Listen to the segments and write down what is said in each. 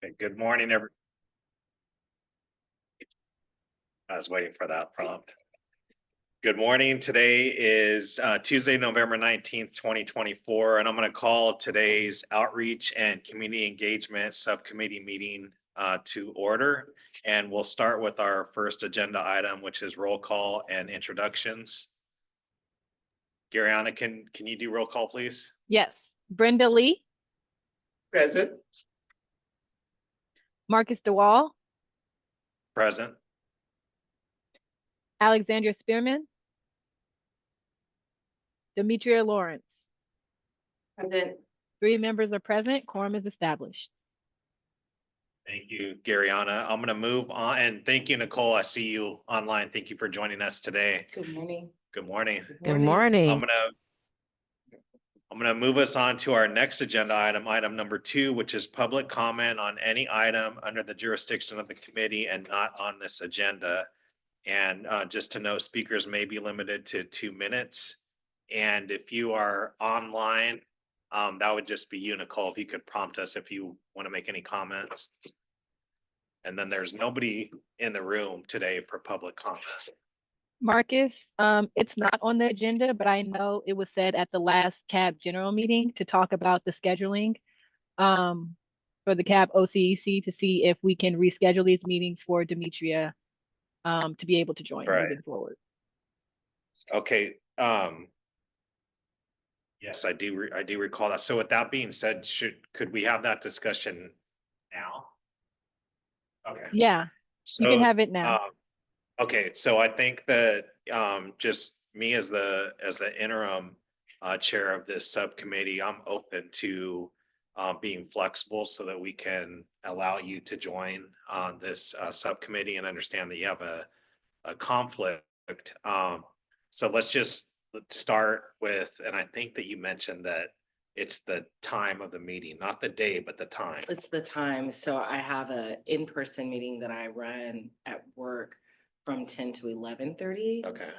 Okay, good morning, everyone. I was waiting for that prompt. Good morning. Today is Tuesday, November 19th, 2024, and I'm going to call today's Outreach and Community Engagement Subcommittee meeting to order. And we'll start with our first agenda item, which is roll call and introductions. Gariana, can you do roll call, please? Yes. Brenda Lee, Present. Marcus DeWall, Present. Alexandria Spearman, Demetria Lawrence. Present. 3 members are present. Quorum is established. Thank you, Gariana. I'm going to move on, and thank you, Nicole. I see you online. Thank you for joining us today. Good morning. Good morning. Good morning. I'm gonna move us on to our next agenda item number 2, which is public comment on any item under the jurisdiction of the committee and not on this agenda. And just to know, speakers may be limited to 2 minutes. And if you are online, that would just be you, Nicole, if you could prompt us if you want to make any comments. And then there's nobody in the room today for public comment. Marcus, it's not on the agenda, but I know it was said at the last CAB general meeting to talk about the scheduling for the CAB OCEC to see if we can reschedule these meetings for Demetria to be able to join moving forward. Okay. Yes, I do recall that. So with that being said, could we have that discussion now? Okay. Yeah, So, you can have it now. Okay, so I think that just me as the interim chair of this subcommittee, I'm open to being flexible so that we can allow you to join this subcommittee and understand that you have a conflict. So let's start with, and I think that you mentioned that it's the time of the meeting, not the day, but the time. It's the time. So I have a in-person meeting that I run at work from 10 to 11:30. Okay.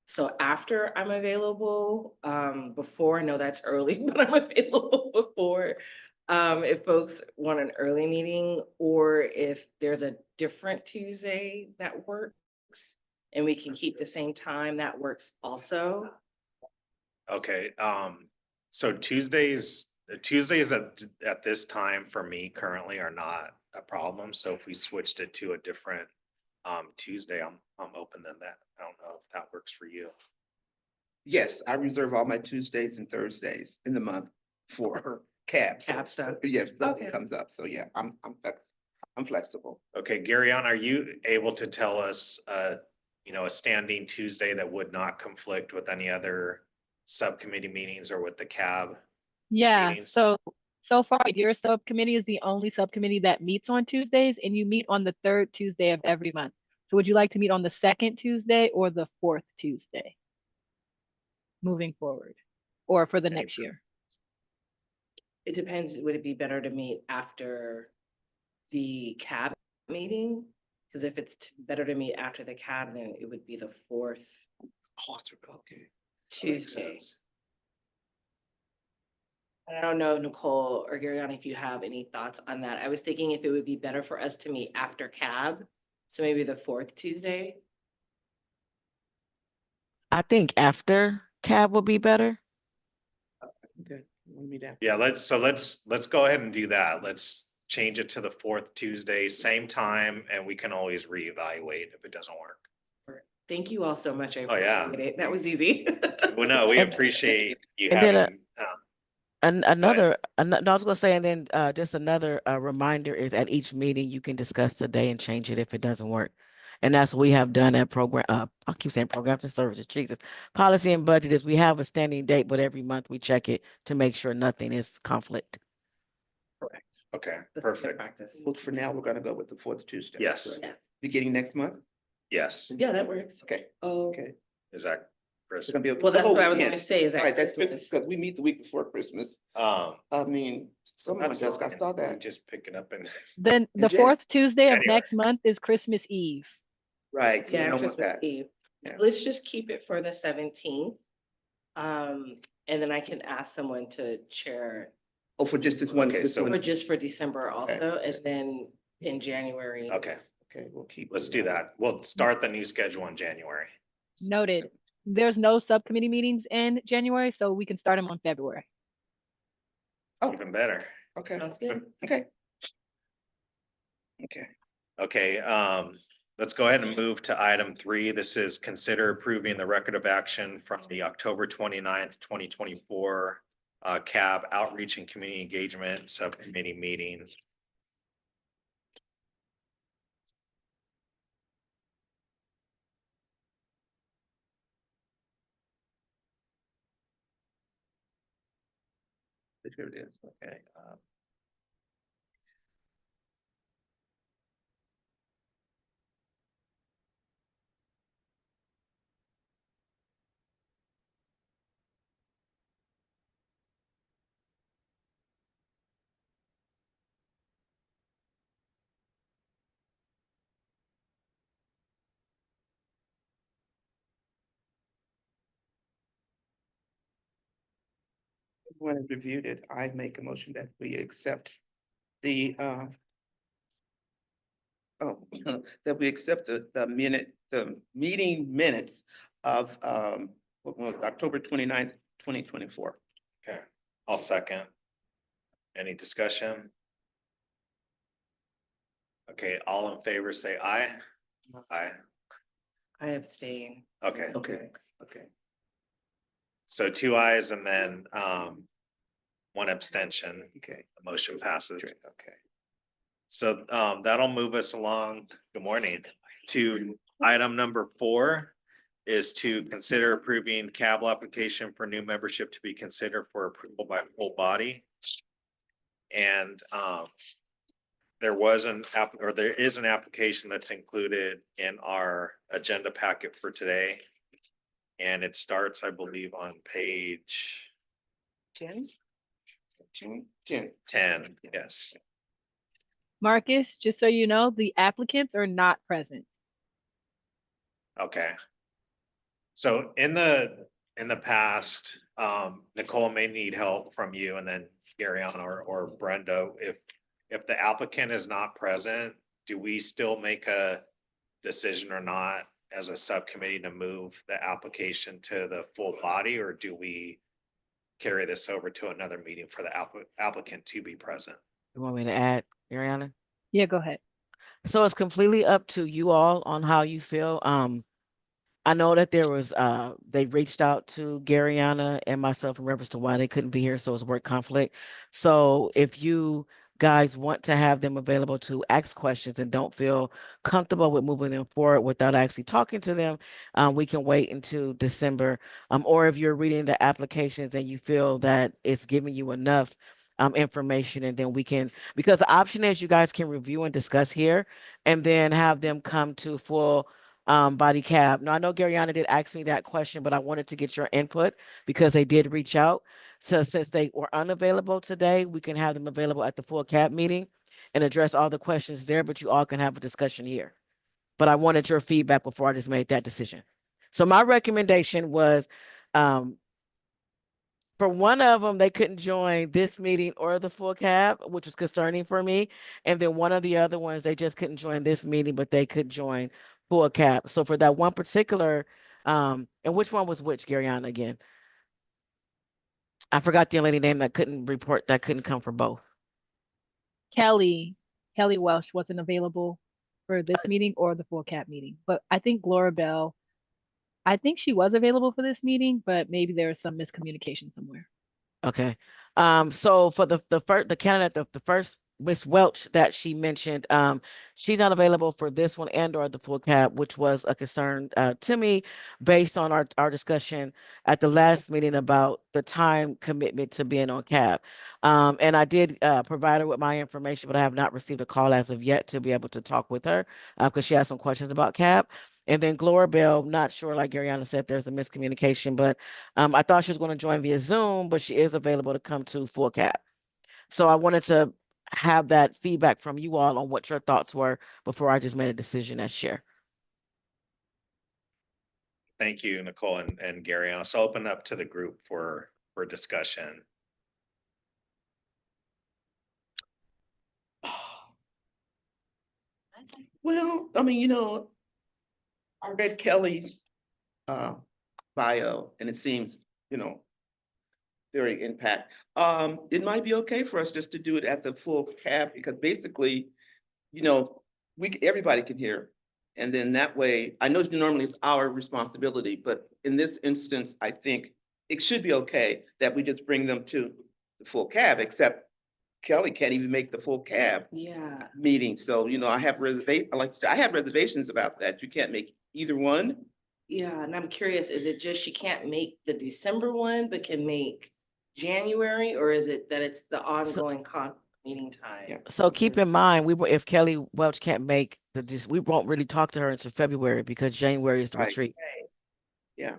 So after I'm available, before, I know that's early, but I'm available before. If folks want an early meeting, or if there's a different Tuesday that works and we can keep the same time, that works also. Okay, so Tuesdays at this time for me currently are not a problem. So if we switched it to a different Tuesday, I'm open to that. I don't know if that works for you. Yes, I reserve all my Tuesdays and Thursdays in the month for CAB. CAB stuff. Yes, something Okay. comes up. So yeah, I'm flexible. Okay, Garion, are you able to tell us a standing Tuesday that would not conflict with any other subcommittee meetings or with the CAB? Yeah, meetings? so far your subcommittee is the only subcommittee that meets on Tuesdays, and you meet on the 3rd Tuesday of every month. So would you like to meet on the 2nd Tuesday or the 4th Tuesday moving forward, or for the next year? It depends. Would it be better to meet after the CAB meeting? Because if it's better to meet after the CAB, then it would be the 4th Okay. Tuesday. I don't know, Nicole or Gariana, if you have any thoughts on that. I was thinking if it would be better for us to meet after CAB, so maybe the 4th Tuesday. I think after CAB will be better. Okay. We'll meet after. Yeah, let's go ahead and do that. Let's change it to the 4th Tuesday, same time, and we can always reevaluate if it doesn't work. Thank you all so much. I Oh, yeah. appreciate it. That was easy. Well, no, we And- appreciate you and then, having. And another, no, I was gonna say, and then just another reminder is at each meeting, you can discuss the day and change it if it doesn't work. And that's what we have done at program, I keep saying programs and services, Jesus. Policy and budget is we have a standing date, but every month we check it to make sure nothing is conflict. Correct. Okay, That's good perfect. practice. Well, for now, we're gonna go with the 4th Tuesday. Yes. correct? Yeah. Beginning next month? Yes, Yeah, that works. Okay, Oh, okay. is that Chris? It's gonna be okay. well, that's Oh, what I was yeah. gonna say is that Right, that's Christmas. because we meet the week before Christmas. I mean, someone That's just, I fine. saw We that. just pick it up and Then the And Jen- 4th Tuesday of Anyway. next month is Christmas Eve. Right. so we Yeah, don't want Christmas that. Eve. Yeah. Let's just keep it for the 17th. And then I can ask someone to chair Oh, for just this one? Okay, this so- one? Or just for December also, Okay. and then in January. Okay, Okay, we'll keep. let's do that. We'll start the new schedule in January. Noted. There's no subcommittee meetings in January, so we can start them on February. Oh. Even better. Okay, Sounds good. okay. Okay. Okay, let's go ahead and move to item 3. This is consider approving the record of action from the October 29th, 2024 CAB Outreach and Community Engagement Subcommittee meeting. Here it is. Okay. Everyone has reviewed it. I make a motion that we accept the, that we accept the meeting minutes of, what was it, October 29th, 2024. Okay, I'll second. Any discussion? Okay, all in favor, say aye. Aye. I abstain. Okay, Okay, okay. so 2 ayes and then 1 abstention. Okay. The motion passes. Great, okay. So that'll move us along. Good morning. To item number 4 is to consider approving CAB application for new membership to be considered for approval by full body. And there was there is an application that's included in our agenda packet for today. And it starts, I believe, on page 10? 10. 10. Yes. Marcus, just so you know, the applicants are not present. Okay. So in the past, Nicole may need help from you and then Garion or Brenda. If the applicant is not present, do we still make a decision or not as a subcommittee to move the application to the full body, or do we carry this over to another meeting for the applicant to be present? You want me to add, Ariana? Yeah, go ahead. So it's completely up to you all on how you feel. I know that there was they reached out to Garyana and myself in reference to why they couldn't be here, so it's work conflict. So if you guys want to have them available to ask questions and don't feel comfortable with moving them forward without actually talking to them, we can wait until December. Or if you're reading the applications and you feel that it's giving you enough information, and then we can, because the option is you guys can review and discuss here and then have them come to full body CAB. Now, I know Garyana did ask me that question, but I wanted to get your input because they did reach out. So since they were unavailable today, we can have them available at the full CAB meeting and address all the questions there, but you all can have a discussion here. But I wanted your feedback before I just made that decision. So my recommendation was, for one of them, they couldn't join this meeting or the full CAB, which was concerning for me. And then one of the other ones, they just couldn't join this meeting, but they could join full CAB. So for that one particular, and which one was which, Garyana, again? I forgot the young lady name that couldn't report, that couldn't come for both. Kelly Welsh wasn't available for this meeting or the full CAB meeting, but I think Laura Bell, I think she was available for this meeting, but maybe there was some miscommunication somewhere. Okay. So for the candidate, the first Miss Welch that she mentioned, she's not available for this one and or the full CAB, which was a concern to me based on our discussion at the last meeting about the time commitment to being on CAB. And I did provide her with my information, but I have not received a call as of yet to be able to talk with her because she has some questions about CAB. And then Gloria Bell, not sure, like Garyana said, there's a miscommunication, but I thought she was going to join via Zoom, but she is available to come to full CAB. So I wanted to have that feedback from you all on what your thoughts were before I just made a decision as chair. Thank you, Nicole and Gary. I'll open up to the group for discussion. Well, I mean, I read Kelly's bio and it seems, very impact. It might be okay for us just to do it at the full cab because basically, everybody can hear. And then that way, I know normally it's our responsibility, but in this instance, I think it should be okay that we just bring them to the full cab, except Kelly can't even make the full cab Yeah, meeting. So, I have like you said, I have reservations about that. You can't make either one. yeah, and I'm curious, is it just she can't make the December one, but can make January, or is it that it's the ongoing meeting time? Yeah. So keep in mind, if Kelly Welch can't make we won't really talk to her until February because January is the Right. retreat. Yeah.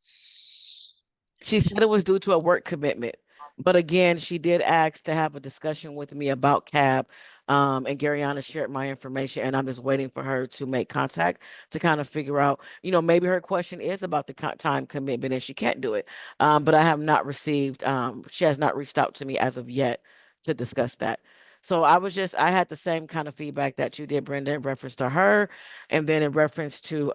She said it was due to a work commitment. But again, she did ask to have a discussion with me about CAB. And Garyana shared my information, and I'm just waiting for her to make contact to kind of figure out, maybe her question is about the time commitment and she can't do it. But I have not received, she has not reached out to me as of yet to discuss that. So I had the same kind of feedback that you did, Brenda, in reference to her, and then in reference to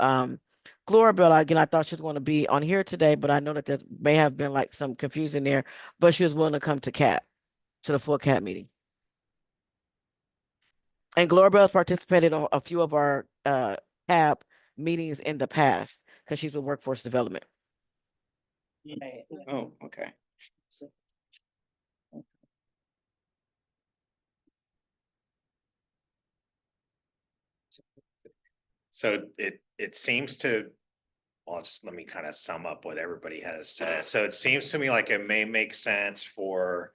Glorabella, again, I thought she was going to be on here today, but I know that there may have been like some confusion there, but she was willing to come to the full CAT meeting. And Glorabella's participated on a few of our CAP meetings in the past because she's with workforce development. Right. Oh, okay. So it seems to, well, just let me kind of sum up what everybody has said. So it seems to me like it may make sense for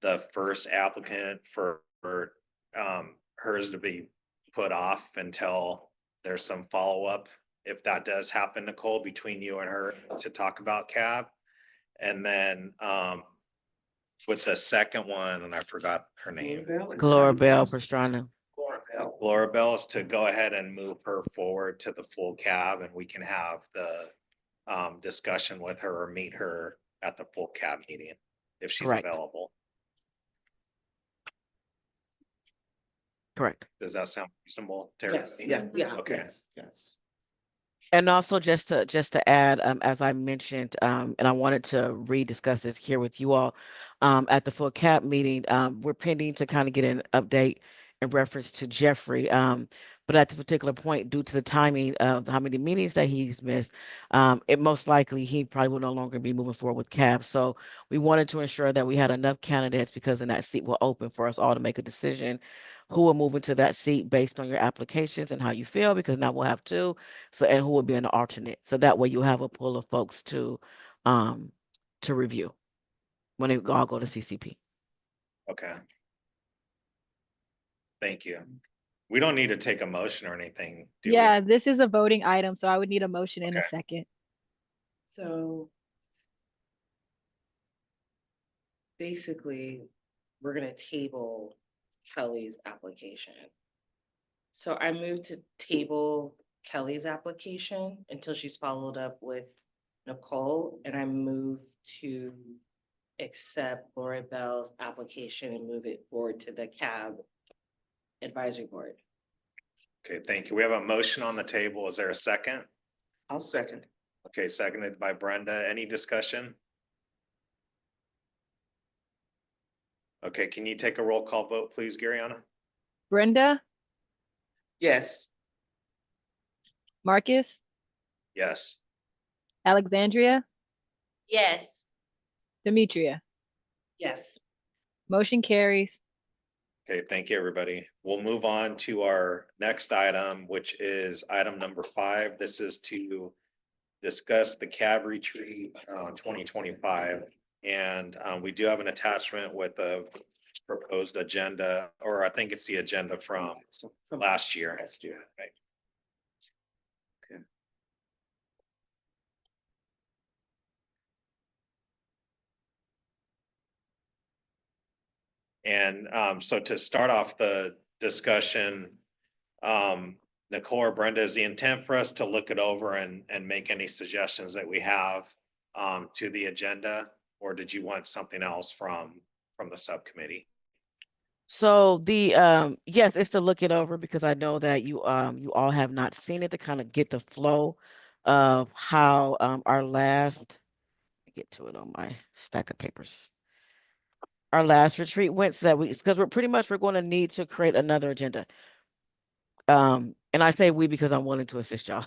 the first applicant for hers to be put off until there's some follow-up. If that does happen, Nicole, between you and her to talk about CAB. And then with the second one, and I forgot her name. Glorabella Pastrana. Laura Bell is to go ahead and move her forward to the full cab and we can have the discussion with her or meet her at the full cab meeting if she's Correct. available. Correct. Does that sound reasonable, Terry? Yes, Yeah. yeah. Okay. Yes. And also just to add, as I mentioned, and I wanted to rediscuss this here with you all, at the full CAP meeting, we're pending to kind of get an update in reference to Jeffrey. But at this particular point, due to the timing of how many meetings that he's missed, it most likely he probably will no longer be moving forward with CAP. So we wanted to ensure that we had enough candidates because then that seat will open for us all to make a decision who will move into that seat based on your applications and how you feel, because now we'll have two. So, and who will be an alternate. So that way you have a pool of folks to review when they all go to CCP. Okay. Thank you. We don't need to take a motion or anything, do we? Yeah, this is a voting item, so I would need a motion in a Okay. second. So basically, we're gonna table Kelly's application. So I moved to table Kelly's application until she's followed up with Nicole, and I move to accept Laura Bell's application and move it forward to the CAB advisory board. Okay, thank you. We have a motion on the table. Is there a second? I'll second. Okay, seconded by Brenda. Any discussion? Okay, can you take a roll call vote, please, Garyana? Brenda, Yes. Marcus, Yes. Alexandria, Yes. Demetria. Yes. Motion carries. Okay, thank you, everybody. We'll move on to our next item, which is item number 5. This is to discuss the CAB retreat 2025. And we do have an attachment with a proposed agenda, or I think it's the agenda from last year. Right. Okay. And so to start off the discussion, Nicole or Brenda, is the intent for us to look it over and make any suggestions that we have to the agenda? Or did you want something else from the subcommittee? So the yes, it's to look it over because I know that you all have not seen it to kind of get the flow of how our last get to it on my stack of papers. Our last retreat went so that because we're going to need to create another agenda. And I say we because I'm willing to assist y'all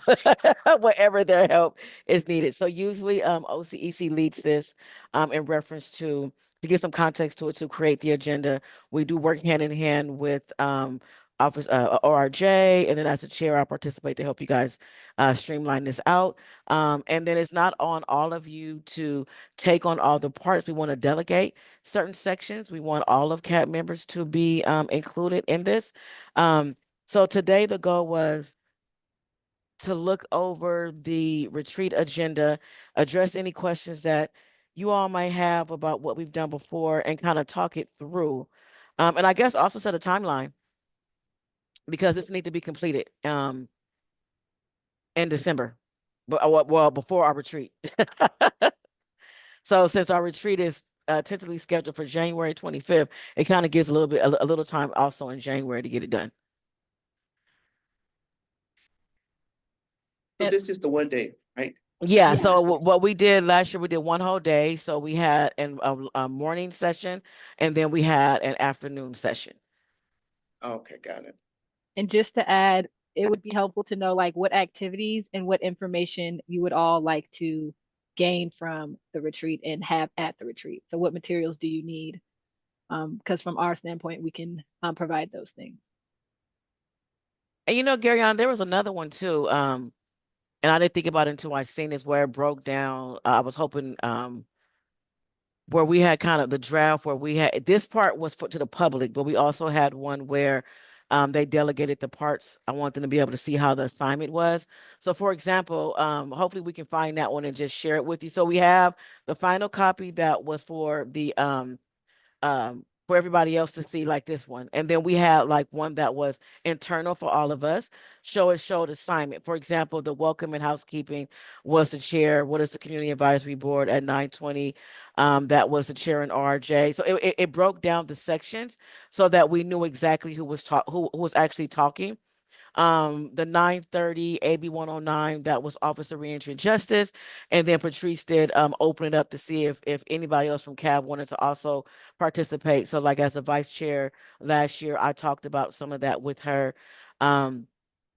wherever their help is needed. So usually OCEC leads this in reference to get some context to it, to create the agenda. We do work hand in hand with Office ORJ, and then as a chair, I participate to help you guys streamline this out. And then it's not on all of you to take on all the parts. We want to delegate certain sections. We want all of CAB members to be included in this. So today the goal was to look over the retreat agenda, address any questions that you all might have about what we've done before, and kind of talk it through. And I guess also set a timeline because this needs to be completed in December, but well before our retreat. So since our retreat is tentatively scheduled for January 25th, it kind of gives a little time also in January to get it done. So And- this is the one day, right? Yeah, Yeah. so what we did last year, we did one whole day. So we had a morning session and then we had an afternoon session. Okay, got it. And just to add, it would be helpful to know like what activities and what information you would all like to gain from the retreat and have at the retreat. So what materials do you need? Because from our standpoint, we can provide those things. And you know, Gary, there was another one too. And I didn't think about it until I seen this where it broke down. I was hoping where we had kind of the draft where we had this part was put to the public, but we also had one where they delegated the parts. I want them to be able to see how the assignment was. So for example, hopefully we can find that one and just share it with you. So we have the final copy that was for everybody else to see, like this one. And then we had like one that was internal for all of us. Showed assignment. For example, the welcome and housekeeping was the chair. What is the community advisory board at 9:20? That was the chair in RJ. So it broke down the sections so that we knew exactly who who was actually talking. The 9:30 AB 109, that was Office of Reentry and Justice. And then Patrice did open it up to see if anybody else from CAB wanted to also participate. So like as a vice chair last year, I talked about some of that with her. And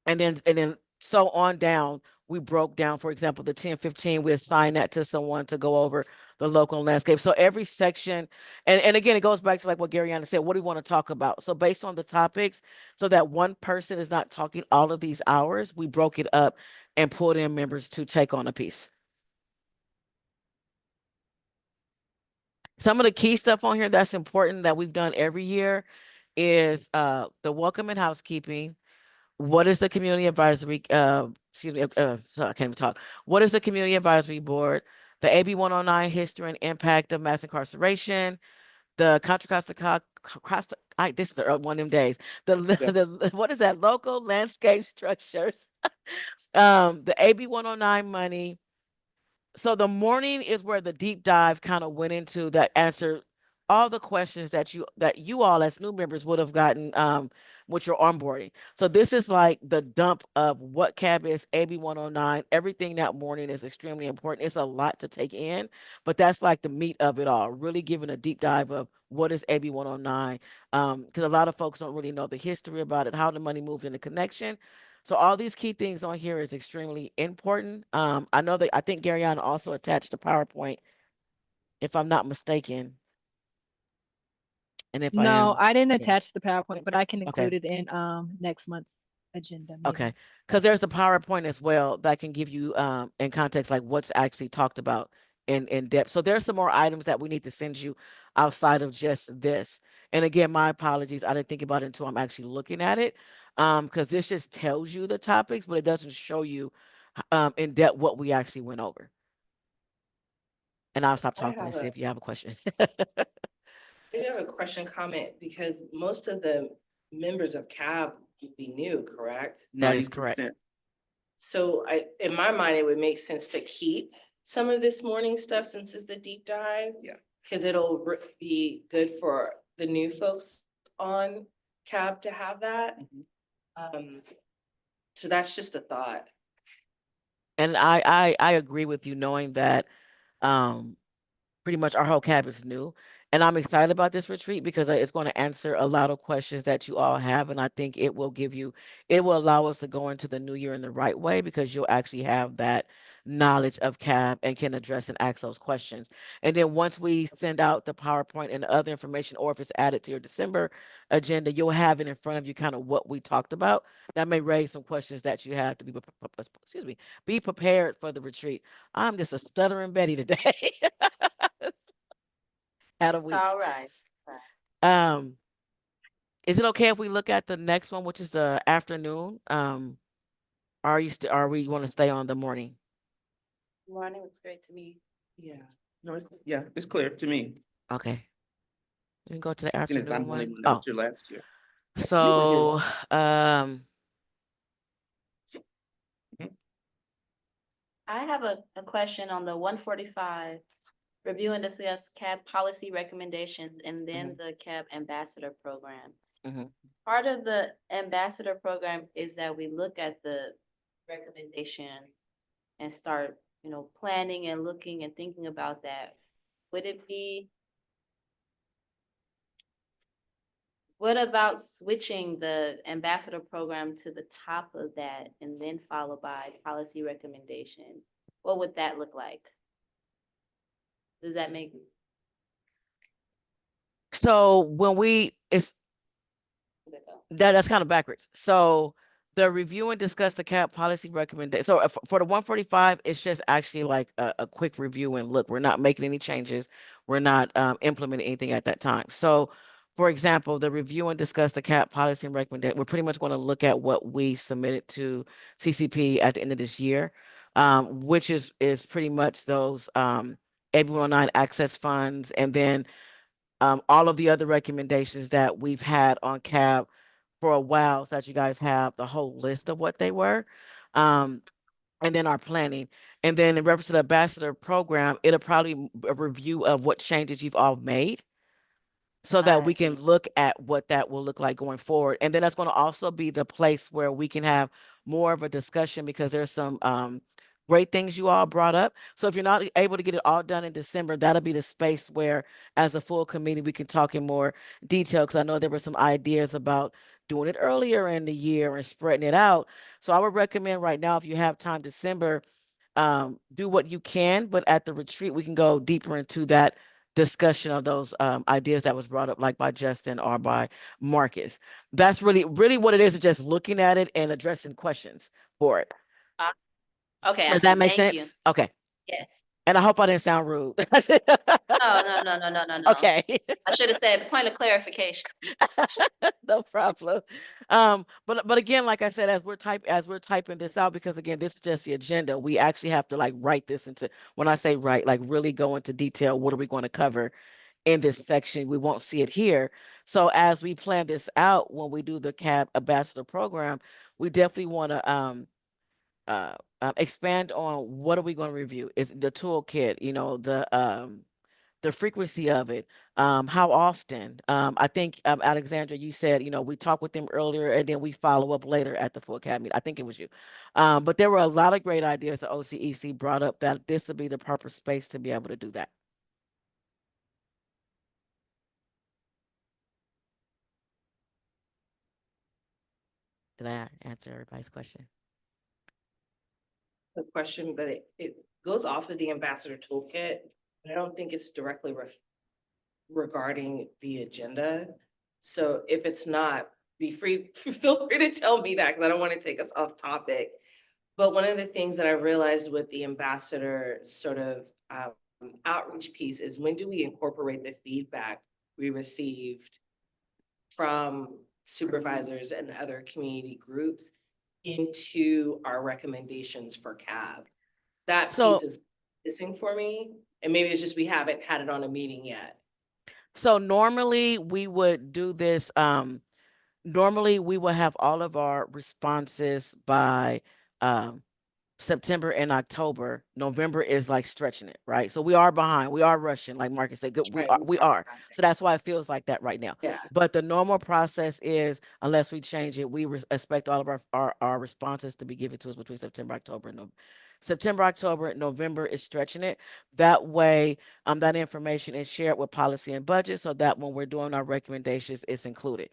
then so on down, we broke down, for example, the 10-15, we assigned that to someone to go over the local landscape. So every section, and again, it goes back to like what Garyana said, what do we want to talk about? So based on the topics, so that one person is not talking all of these hours, we broke it up and pulled in members to take on a piece. Some of the key stuff on here that's important that we've done every year is the welcome and housekeeping. What is the community advisory, excuse me, so I can't even talk. What is the community advisory board? The AB 109 history and impact of mass incarceration, the Contra Costa, this is one of them days. The what is that? Local landscape structures. The AB 109 money. So the morning is where the deep dive kind of went into that answer all the questions that you all as new members would have gotten with your onboarding. So this is like the dump of what CAB is, AB 109. Everything that morning is extremely important. It's a lot to take in, but that's like the meat of it all, really giving a deep dive of what is AB 109. Because a lot of folks don't really know the history about it, how the money moves in the connection. So all these key things on here is extremely important. I think Garyana also attached a PowerPoint, if I'm not mistaken. And if I No, am, I didn't okay, attach the PowerPoint, but I can okay, include it in next month's agenda okay. meeting. Because there's a PowerPoint as well that can give you in context like what's actually talked about in depth. So there's some more items that we need to send you outside of just this. And again, my apologies. I didn't think about it until I'm actually looking at it. Because this just tells you the topics, but it doesn't show you in depth what we actually went over. And I'll stop I talking and have see a, if you have a question. I do have a question comment because most of the members of CAB would be new, correct? That is correct. 90%. So in my mind, it would make sense to keep some of this morning stuff since it's the deep dive. Yeah. Because it'll be good for the new folks on CAB to have that. So that's just a thought. And I agree with you, knowing that pretty much our whole cab is new. And I'm excited about this retreat because it's going to answer a lot of questions that you all have. And I think it will allow us to go into the new year in the right way, because you'll actually have that knowledge of CAB and can address and ask those questions. And then once we send out the PowerPoint and the other information, or if it's added to your December agenda, you'll have it in front of you, kind of what we talked about. That may raise some questions that you have to be prepared for the retreat. I'm just a stuttering Betty today. Had a week. All right. Um, is it okay if we look at the next one, which is the afternoon? Are we want to stay on the morning? Morning was great to me. Yeah. No, it's clear to me. Okay. We can go to the And it's, I'm afternoon only one. one that Oh, was here last year. so I have a question on the 145. Review and discuss CAB policy recommendations and then the CAB ambassador program. Mhm. Part of the ambassador program is that we look at the recommendations and start, planning and looking and thinking about that. What about switching the ambassador program to the top of that and then followed by policy recommendation? What would that look like? Does that make? so when that's kind of backwards. So the review and discuss the CAB policy recommendation. So for the 145, it's just actually like a quick review and look. We're not making any changes. We're not implementing anything at that time. So, for example, the review and discuss the CAB policy and recommendation, we're pretty much going to look at what we submitted to CCP at the end of this year, which is pretty much those AB 109 access funds, and then all of the other recommendations that we've had on CAB for a while, so that you guys have the whole list of what they were. And then our planning. And then in reference to the ambassador program, it'll probably a review of what changes you've all made, so that we can look at what that will look like going forward. And then that's going to also be the place where we can have more of a discussion, because there's some great things you all brought up. So if you're not able to get it all done in December, that'll be the space where, as a full committee, we can talk in more detail, because I know there were some ideas about doing it earlier in the year and spreading it out. So I would recommend right now, if you have time, December, do what you can, but at the retreat, we can go deeper into that discussion of those ideas that was brought up, like by Justin or by Marcus. That's really what it is just looking at it and addressing questions for it. Okay, Does that make thank you. sense? Okay. Yes. And I hope I didn't sound rude. No. Okay. I should have said point of clarification. No problem. But again, like I said, as we're typing this out, because again, this is just the agenda, we actually have to like write this into, when I say write, like really go into detail, what are we going to cover in this section. We won't see it here. So as we plan this out, when we do the CAB ambassador program, we definitely want to expand on what are we going to review. Is the toolkit, the frequency of it, how often. I think Alexandra, you said, we talked with them earlier and then we follow up later at the full CAB meeting. I think it was you. But there were a lot of great ideas that OCEC brought up, that this would be the proper space to be able to do that. Did I answer everybody's question? The question, but it goes off of the ambassador toolkit. I don't think it's directly regarding the agenda. So if it's not, feel free to tell me that, because I don't want to take us off topic. But one of the things that I realized with the ambassador sort of outreach piece is, when do we incorporate the feedback we received from supervisors and other community groups into our recommendations for CAB? That piece is missing for me. And maybe it's just we haven't had it on a meeting yet. So normally we would do this, normally we will have all of our responses by September and October. November is like stretching it, right? So we are behind. We are rushing, like Marcus said. Good, we Right, are. We are. behind. So that's why it feels like that right now. Yeah. But the normal process is, unless we change it, we expect all of our responses to be given to us between September, October, and September, October, November is stretching it. That way, that information is shared with policy and budget, so that when we're doing our recommendations, it's included.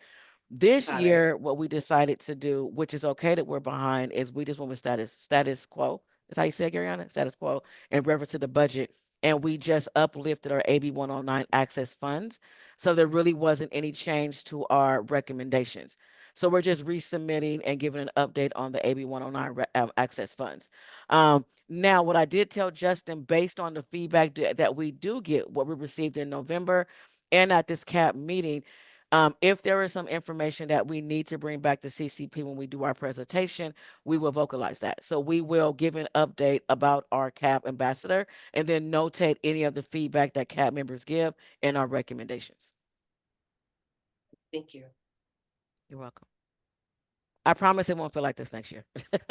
This Got it. year, what we decided to do, which is okay that we're behind, is we just went with status quo. That's how you say it, Garyana? Status quo in reference to the budget. And we just uplifted our AB 109 access funds. So there really wasn't any change to our recommendations. So we're just resubmitting and giving an update on the AB 109 access funds. Now, what I did tell Justin, based on the feedback that we do get, what we received in November and at this CAP meeting, if there is some information that we need to bring back to CCP when we do our presentation, we will vocalize that. So we will give an update about our CAP ambassador and then notate any of the feedback that CAP members give in our recommendations. Thank you. You're welcome. I promise it won't feel like this next year. No,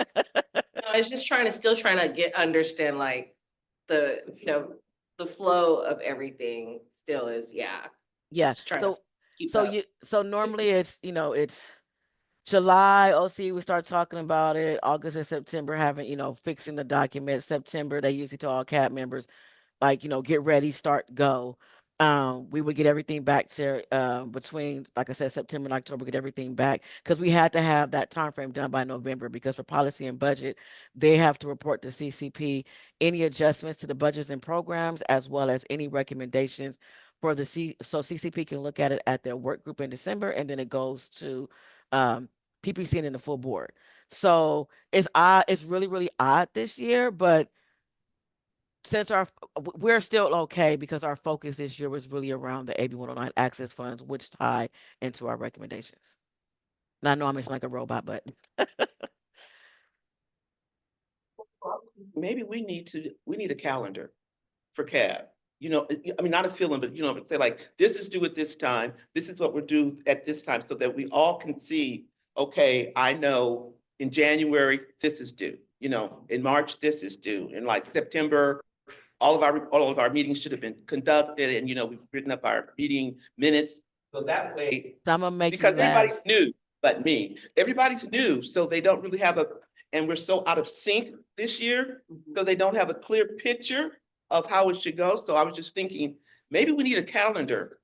I was just still trying to understand like the, the flow of everything still is, yeah. Yeah. Just trying to keep So up. so normally it's, it's July, OC, we start talking about it. August and September having, fixing the document. September, they usually tell all CAB members, like, get ready, start, go. We would get everything back to between, like I said, September and October, get everything back because we had to have that time frame done by November because for policy and budget, they have to report to CCP any adjustments to the budgets and programs as well as any recommendations for so CCP can look at it at their work group in December and then it goes to PPC and then the full board. So it's odd, it's really, really odd this year, but since we're still okay because our focus this year was really around the AB 109 access funds, which tie into our recommendations. Now I know I'm just like a robot, but Maybe we need a calendar for CAB. I mean, not a feeling, but say like, this is due at this time. This is what we're due at this time so that we all can see, okay, I know in January, this is due, in March, this is due. In like September, all of our meetings should have been conducted and, we've written up our meeting minutes. So that way, I'm gonna make because you laugh. everybody's new, but me, everybody's new. So they don't really have and we're so out of sync this year because they don't have a clear picture of how it should go. So I was just thinking, maybe we need a calendar,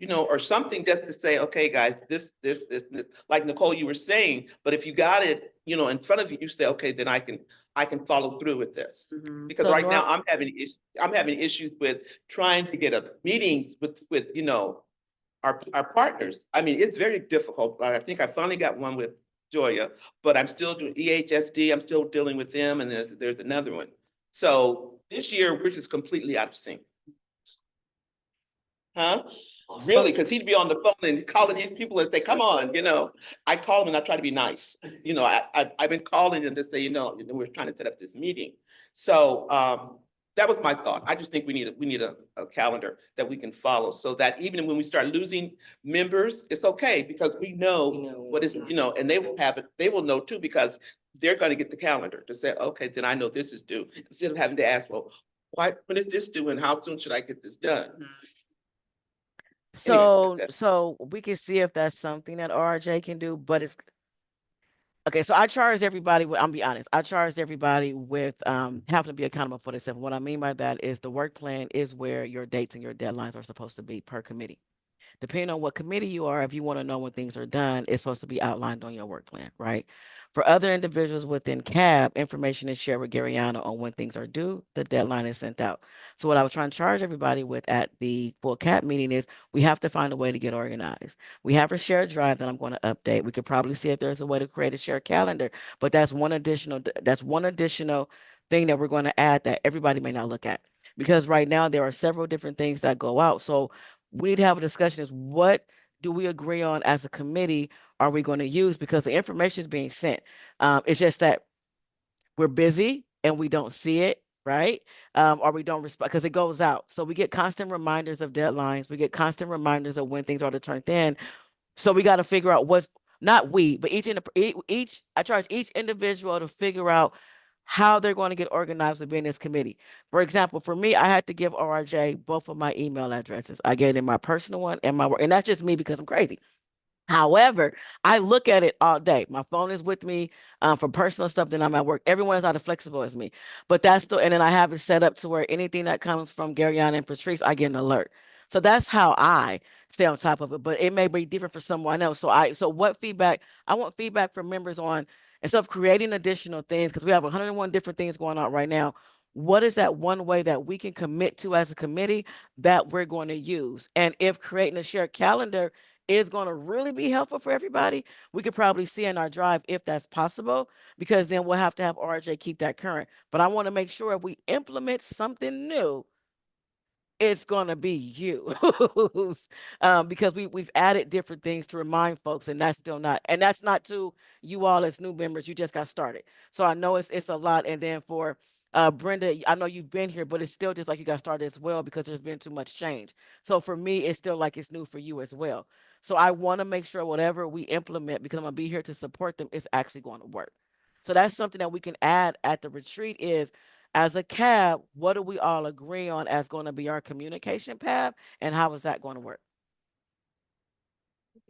or something just to say, okay, guys, this, like Nicole, you were saying, but if you got it, in front of you, you say, okay, then I can follow through with this. Because So right now I'm having issues with trying to get meetings with, our partners. I mean, it's very difficult. I think I finally got one with Joya, but I'm still doing EHSD. I'm still dealing with them, and there's another one. So this year we're just completely out of sync. Huh? Really? Because he'd be on the phone and calling these people and say, "Come on," I call him and I try to be nice. I've been calling them to say, we're trying to set up this meeting. So that was my thought. I just think we need a calendar that we can follow so that even when we start losing members, it's okay because we know what is, and they will have it, they will know too, because they're going to get the calendar to say, okay, then I know this is due, instead of having to ask, well, when is this due and how soon should I get this done? So, Anyway, so we can see if that's something that RJ can do, but it's okay. So I charged everybody with, I'll be honest, I charged everybody with having to be accountable for themselves. What I mean by that is the work plan is where your dates and your deadlines are supposed to be per committee. Depending on what committee you are, if you want to know when things are done, it's supposed to be outlined on your work plan, right? For other individuals within CAB, information is shared with Garyana on when things are due, the deadline is sent out. So what I was trying to charge everybody with at the full CAB meeting is we have to find a way to get organized. We have a shared drive that I'm going to update. We could probably see if there's a way to create a shared calendar, but that's one additional thing that we're going to add that everybody may not look at. Because right now there are several different things that go out. So we need to have a discussion is what do we agree on as a committee are we going to use because the information is being sent. It's just that we're busy and we don't see it, right? Or we don't respond because it goes out. So we get constant reminders of deadlines. We get constant reminders of when things are to turn in. So we got to figure out what's not we, but I charge each individual to figure out how they're going to get organized within this committee. For example, for me, I had to give ORJ both of my email addresses. I gave them my personal one and my work, and that's just me because I'm crazy. However, I look at it all day. My phone is with me for personal stuff. Then I'm at work. Everyone is not as flexible as me, but that's still. And then I have it set up to where anything that comes from Garyana and Patrice, I get an alert. So that's how I stay on top of it. But it may be different for someone else. So what feedback? I want feedback from members on instead of creating additional things because we have 101 different things going on right now. What is that one way that we can commit to as a committee that we're going to use? And if creating a shared calendar is going to really be helpful for everybody, we could probably see in our drive if that's possible, because then we'll have to have RJ keep that current. But I want to make sure if we implement something new, it's going to be you because we've added different things to remind folks, and that's not to you all as new members. You just got started, so I know it's a lot. And then for Brenda, I know you've been here, but it's still just like you got started as well because there's been too much change. So for me, it's still like it's new for you as well. So I want to make sure whatever we implement, because I'm gonna be here to support them, is actually going to work. So that's something that we can add at the retreat is as a cab, what do we all agree on as going to be our communication path, and how is that going to work?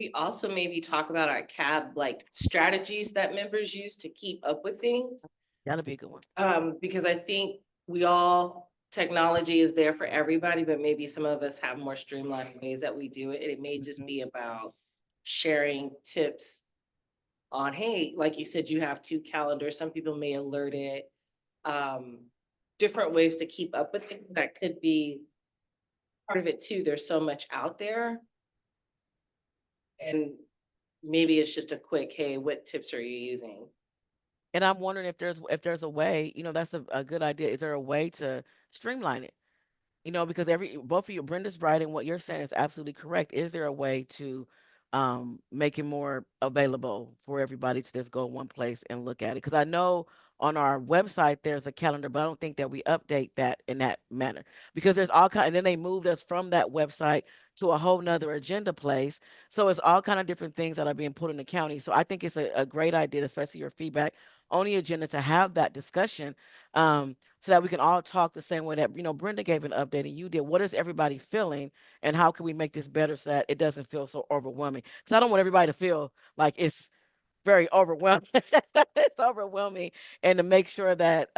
We also maybe talk about our CAB like strategies that members use to keep up with things. That'll be a good one. Because I think technology is there for everybody, but maybe some of us have more streamlined ways that we do it. And it may just be about sharing tips on, hey, like you said, you have 2 calendars. Some people may alert it. Different ways to keep up with things that could be part of it too. There's so much out there. And maybe it's just a quick, hey, what tips are you using? And I'm wondering if there's a way, that's a good idea. Is there a way to streamline it? Because both of you, Brenda's right, and what you're saying is absolutely correct. Is there a way to make it more available for everybody to just go one place and look at it? Because I know on our website there's a calendar, but I don't think that we update that in that manner because there's all kind. And then they moved us from that website to a whole nother agenda place. So it's all kind of different things that are being put in the county. So I think it's a great idea, especially your feedback on the agenda, to have that discussion. So that we can all talk the same way that, Brenda gave an update and you did. What is everybody feeling and how can we make this better so that it doesn't feel so overwhelming? Because I don't want everybody to feel like it's very overwhelming. It's overwhelming. And to make sure that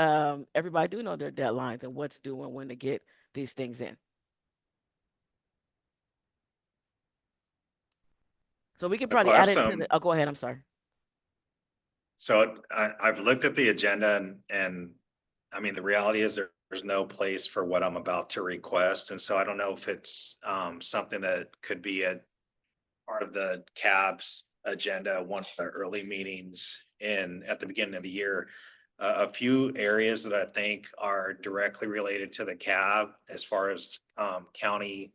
everybody do know their deadlines and what's due and when to get these things in. So we can probably add it to the, oh, go ahead, I'm sorry. So I've looked at the agenda and I mean, the reality is there's no place for what I'm about to request. And so I don't know if it's something that could be a part of the CAB's agenda, one of the early meetings at the beginning of the year. A few areas that I think are directly related to the CAB as far as county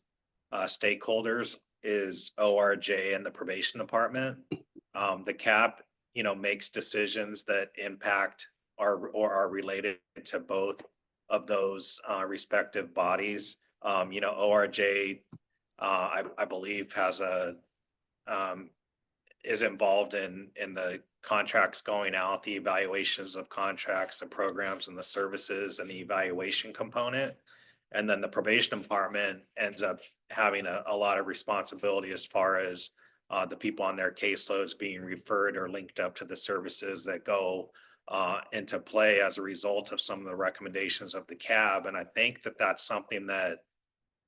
stakeholders is ORJ and the probation department. The CAB, makes decisions that impact or are related to both of those respective bodies. ORJ, I believe, has is involved in the contracts going out, the evaluations of contracts, the programs and the services, and the evaluation component. And then the probation department ends up having a lot of responsibility as far as the people on their caseloads being referred or linked up to the services that go into play as a result of some of the recommendations of the CAB. And I think that that's something that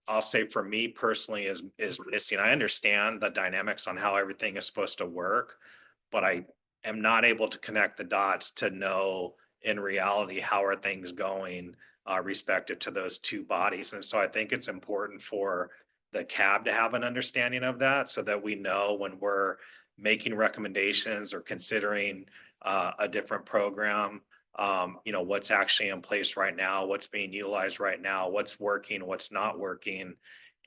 I'll say for me personally is missing. I understand the dynamics on how everything is supposed to work, but I am not able to connect the dots to know in reality how are things going respective to those two bodies. And so I think it's important for the CAB to have an understanding of that so that we know when we're making recommendations or considering a different program, what's actually in place right now, what's being utilized right now, what's working, what's not working.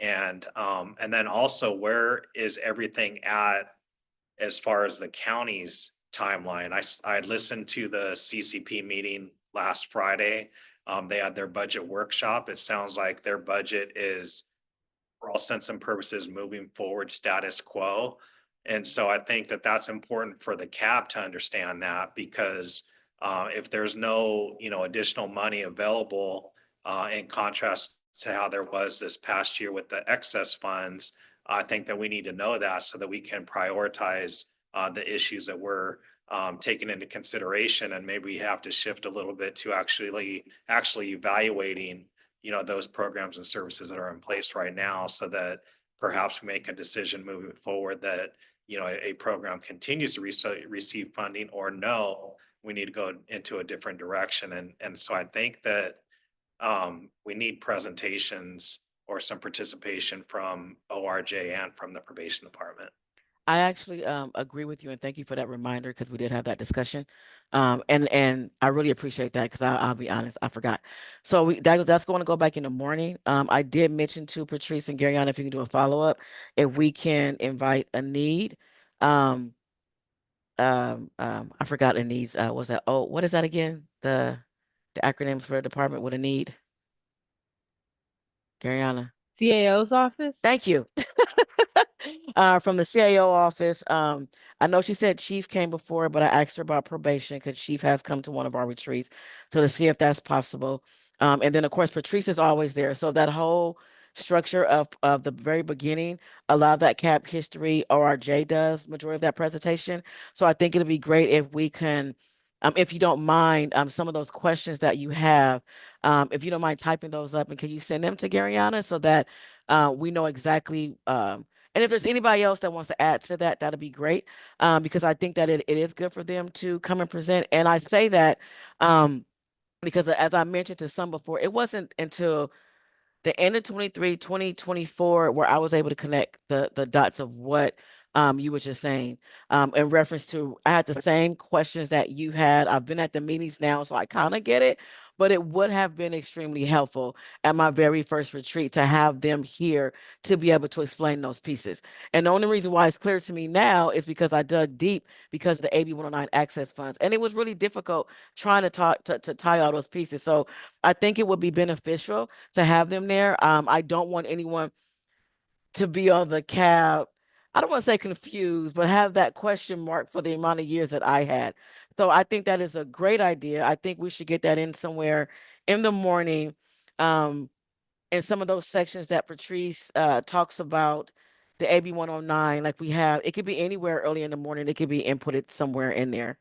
And then also where is everything at as far as the county's timeline. I listened to the CCP meeting last Friday. They had their budget workshop. It sounds like their budget is, for all intents and purposes, moving forward status quo. And so I think that that's important for the CAB to understand that because If there's no, additional money available, in contrast to how there was this past year with the excess funds, I think that we need to know that so that we can prioritize the issues that we're taking into consideration, and maybe we have to shift a little bit to actually evaluating, those programs and services that are in place right now, so that perhaps we make a decision moving forward that, a program continues to receive funding, or no, we need to go into a different direction. And so I think that we need presentations or some participation from ORJ and from the probation department. I actually agree with you, and thank you for that reminder, because we did have that discussion. And I really appreciate that, because I'll be honest, I forgot. So that's going to go back in the morning. I did mention to Patrice and Gariana, if you can do a follow-up, if we can invite a need. I forgot a needs. Was that, oh, what is that again? The acronyms for a department with a need. Gariana. CAO's office? Thank you. From the CAO office. I know she said Chief came before, but I asked her about probation, because Chief has come to one of our retreats. So to see if that's possible. And then of course, Patrice is always there. So that whole structure of the very beginning, a lot of that CAP history, ORJ does majority of that presentation. So I think it'd be great if we can, if you don't mind, some of those questions that you have, if you don't mind typing those up, and can you send them to Gariana so that we know exactly, and if there's anybody else that wants to add to that, that'd be great. Because I think that it is good for them to come and present. And I say that because, as I mentioned to some before, it wasn't until the end of 2024 where I was able to connect the dots of what you were just saying, in reference to, I had the same questions that you had. I've been at the meetings now, so I kind of get it, but it would have been extremely helpful at my very first retreat to have them here to be able to explain those pieces. And the only reason why it's clear to me now is because I dug deep, because of the AB 109 access funds, and it was really difficult trying to talk to tie all those pieces. So I think it would be beneficial to have them there. I don't want anyone to be on the cab. I don't want to say confused, but have that question mark for the amount of years that I had. So I think that is a great idea. I think we should get that in somewhere in the morning, in some of those sections that Patrice talks about, the AB 109, like we have. It could be anywhere early in the morning. It could be inputted somewhere in there.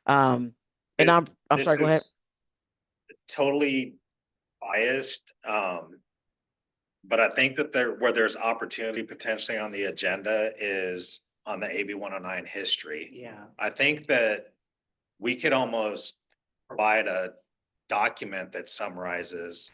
And I'm This sorry, go ahead. is totally biased. But I think that where there's opportunity potentially on the agenda is on the AB 109 history. Yeah. I think that we could almost provide a document that summarizes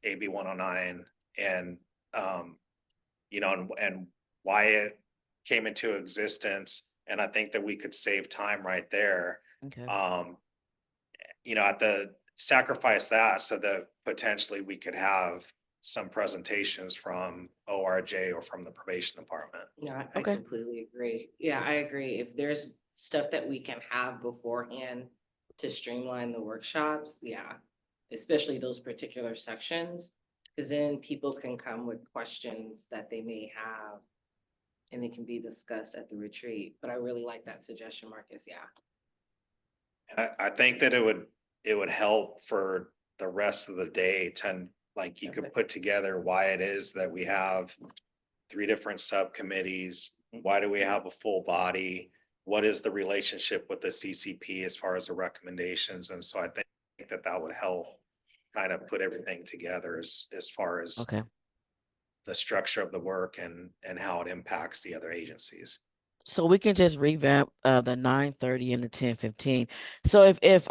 AB 109 and, and why it came into existence. And I think that we could save time right there. Okay. At the sacrifice that so that potentially we could have some presentations from ORJ or from the probation department. No, I Okay. completely agree. Yeah, I agree. If there's stuff that we can have beforehand to streamline the workshops, yeah, especially those particular sections, because then people can come with questions that they may have and they can be discussed at the retreat. But I really like that suggestion, Marcus. Yeah. I think that it would help for the rest of the day to, like, you could put together why it is that we have 3 different subcommittees. Why do we have a full body? What is the relationship with the CCP as far as the recommendations? And so I think that would help kind of put everything together as far as Okay. the structure of the work and how it impacts the other agencies. So we can just revamp the 9:30 and the 10:15. So if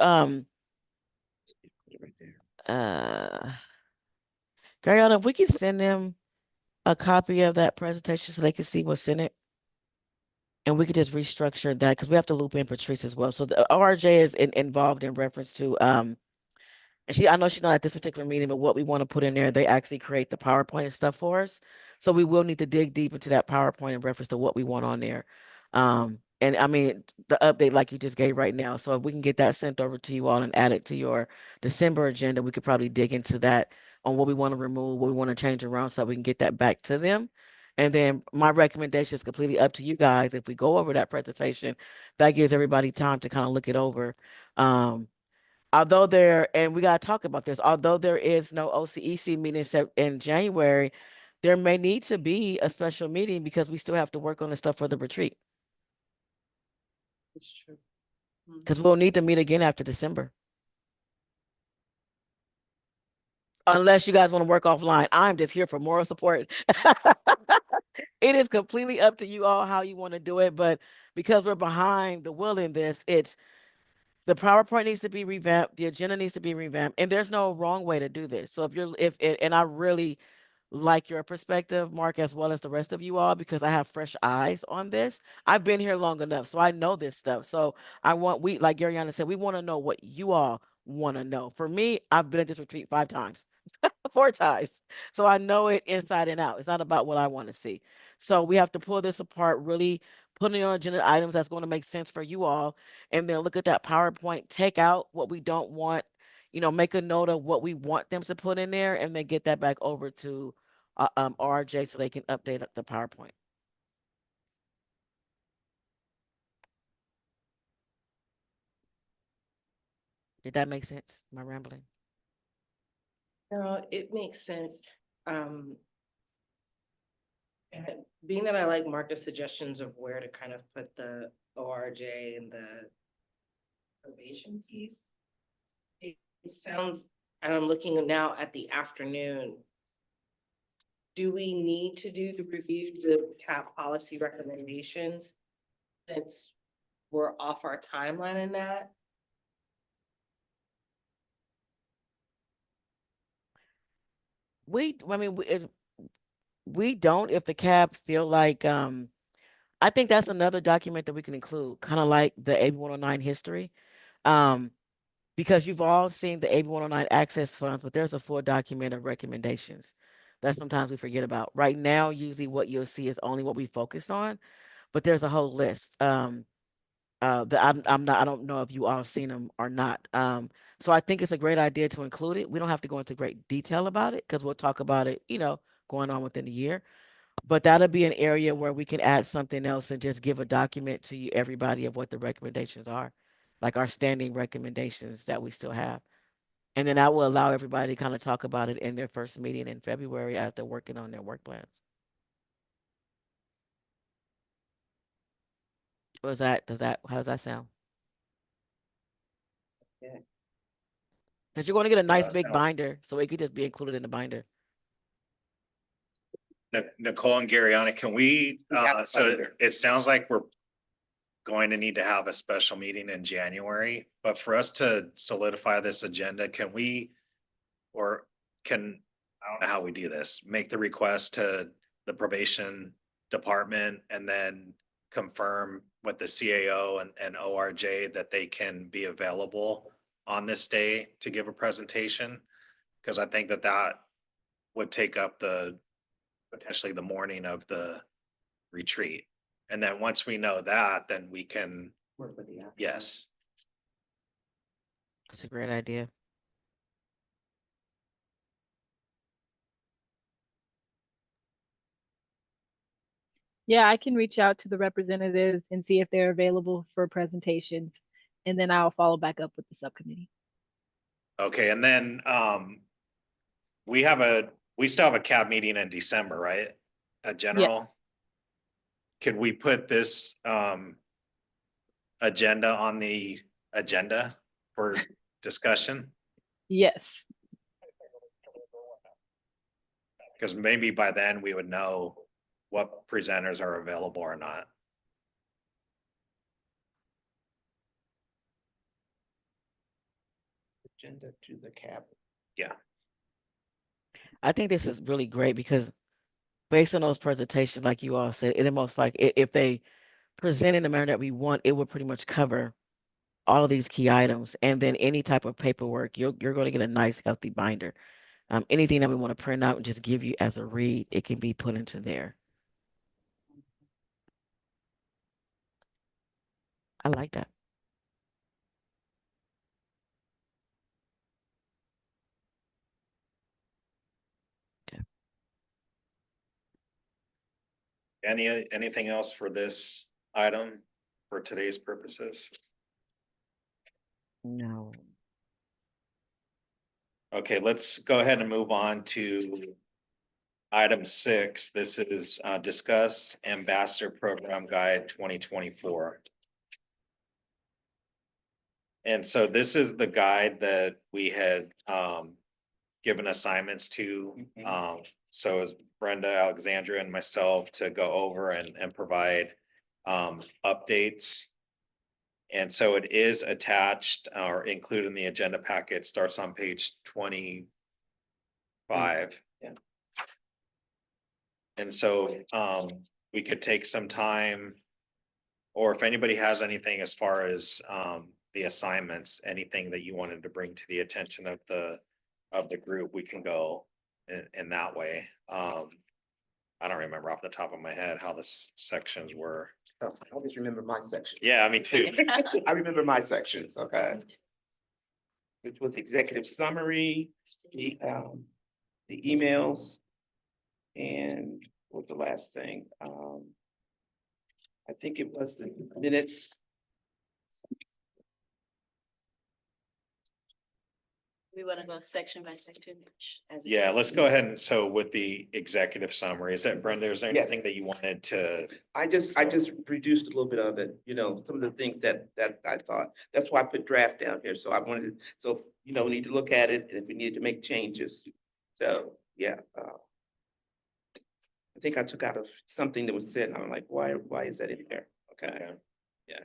Gariana, if we can send them a copy of that presentation so they can see what's in it, and we could just restructure that, because we have to loop in Patrice as well. So the ORJ is involved in reference to and I know she's not at this particular meeting, but what we want to put in there, they actually create the PowerPoint and stuff for us. So we will need to dig deep into that PowerPoint in reference to what we want on there. And I mean, the update like you just gave right now. So if we can get that sent over to you all and add it to your December agenda, we could probably dig into that on what we want to remove, what we want to change around, so we can get that back to them. And then my recommendation is completely up to you guys. If we go over that presentation, that gives everybody time to kind of look it over. Although and we got to talk about this, although there is no OCEC meeting set in January, there may need to be a special meeting because we still have to work on the stuff for the retreat. It's true. Because we'll need to meet again after December. Unless you guys want to work offline. I'm just here for moral support. It is completely up to you all how you want to do it. But because we're behind the wheel in this, the PowerPoint needs to be revamped, the agenda needs to be revamped, and there's no wrong way to do this. So and I really like your perspective, Mark, as well as the rest of you all, because I have fresh eyes on this. I've been here long enough, so I know this stuff. So like Garyana said, we want to know what you all want to know. For me, I've been at this retreat 5 times. 4 times. So I know it inside and out. It's not about what I want to see. So we have to pull this apart, really put in on agenda items that's going to make sense for you all, and then look at that PowerPoint, take out what we don't want, make a note of what we want them to put in there, and then get that back over to RJ so they can update the PowerPoint. Did that make sense? Am I rambling? No, it makes sense. And being that I like Marcus' suggestions of where to kind of put the ORJ and the probation piece, it sounds, and I'm looking now at the afternoon. Do we need to do the review the CAP policy recommendations since we're off our timeline in that? I mean, we don't, if the CAB feel like, I think that's another document that we can include, kind of like the AB 109 history. Because you've all seen the AB 109 access funds, but there's a full document of recommendations that sometimes we forget about. Right now, usually what you'll see is only what we focused on, but there's a whole list. That I don't know if you all seen them or not. So I think it's a great idea to include it. We don't have to go into great detail about it because we'll talk about it, going on within the year. But that'll be an area where we can add something else and just give a document to you, everybody, of what the recommendations are, like our standing recommendations that we still have. And then that will allow everybody to kind of talk about it in their first meeting in February as they're working on their work plans. How does that sound? Yeah. Because you're going to get a nice that big sounds- binder, so it could just be included in the binder. Nicole and Garyana, can we, Yeah, so binder. it sounds like we're going to need to have a special meeting in January, but for us to solidify this agenda, can we, or can, I don't know how we do this, make the request to the probation department and then confirm with the CAO and ORJ that they can be available on this day to give a presentation? Because I think that would take up potentially the morning of the retreat. And then once we know that, then we can, Work with the. yes. That's a great idea. Yeah, I can reach out to the representatives and see if they're available for presentations. And then I'll follow back up with the subcommittee. Okay, and then we still have a CAB meeting in December, right? A general. Could we put this agenda on the agenda for discussion? Yes. Because maybe by then we would know what presenters are available or not. Agenda to the CAB. Yeah. I think this is really great because based on those presentations, like you all said, it most like if they present in the manner that we want, it would pretty much cover all of these key items. And then any type of paperwork, you're going to get a nice, healthy binder. Anything that we want to print out and just give you as a read, it can be put into there. I like that. Okay. Anything else for this item for today's purposes? No. Okay, let's go ahead and move on to item 6. This is discuss Ambassador Program Guide 2024. And so this is the guide that we had given assignments to. So as Brenda, Alexandra, and myself to go over and provide updates. And so it is attached or included in the agenda packet, starts on page 25. Yeah. And so we could take some time, or if anybody has anything as far as the assignments, anything that you wanted to bring to the attention of the group, we can go in that way. I don't remember off the top of my head how the sections were. I always remember my section. Yeah, me too. I remember my sections, okay? It was executive summary, the emails, and what was the last thing? I think it was the minutes. We want to go section by section. as a Yeah, group. let's go ahead and so with the executive summary, is that Brenda, is there Yes. anything that you wanted to? I just reduced a little bit of it, some of the things that I thought, that's why I put draft down here, so I wanted, so, we need to look at it, and if we need to make changes. So, yeah. I think I took out of something that was said, and I'm like, why is that in there? Okay, yeah.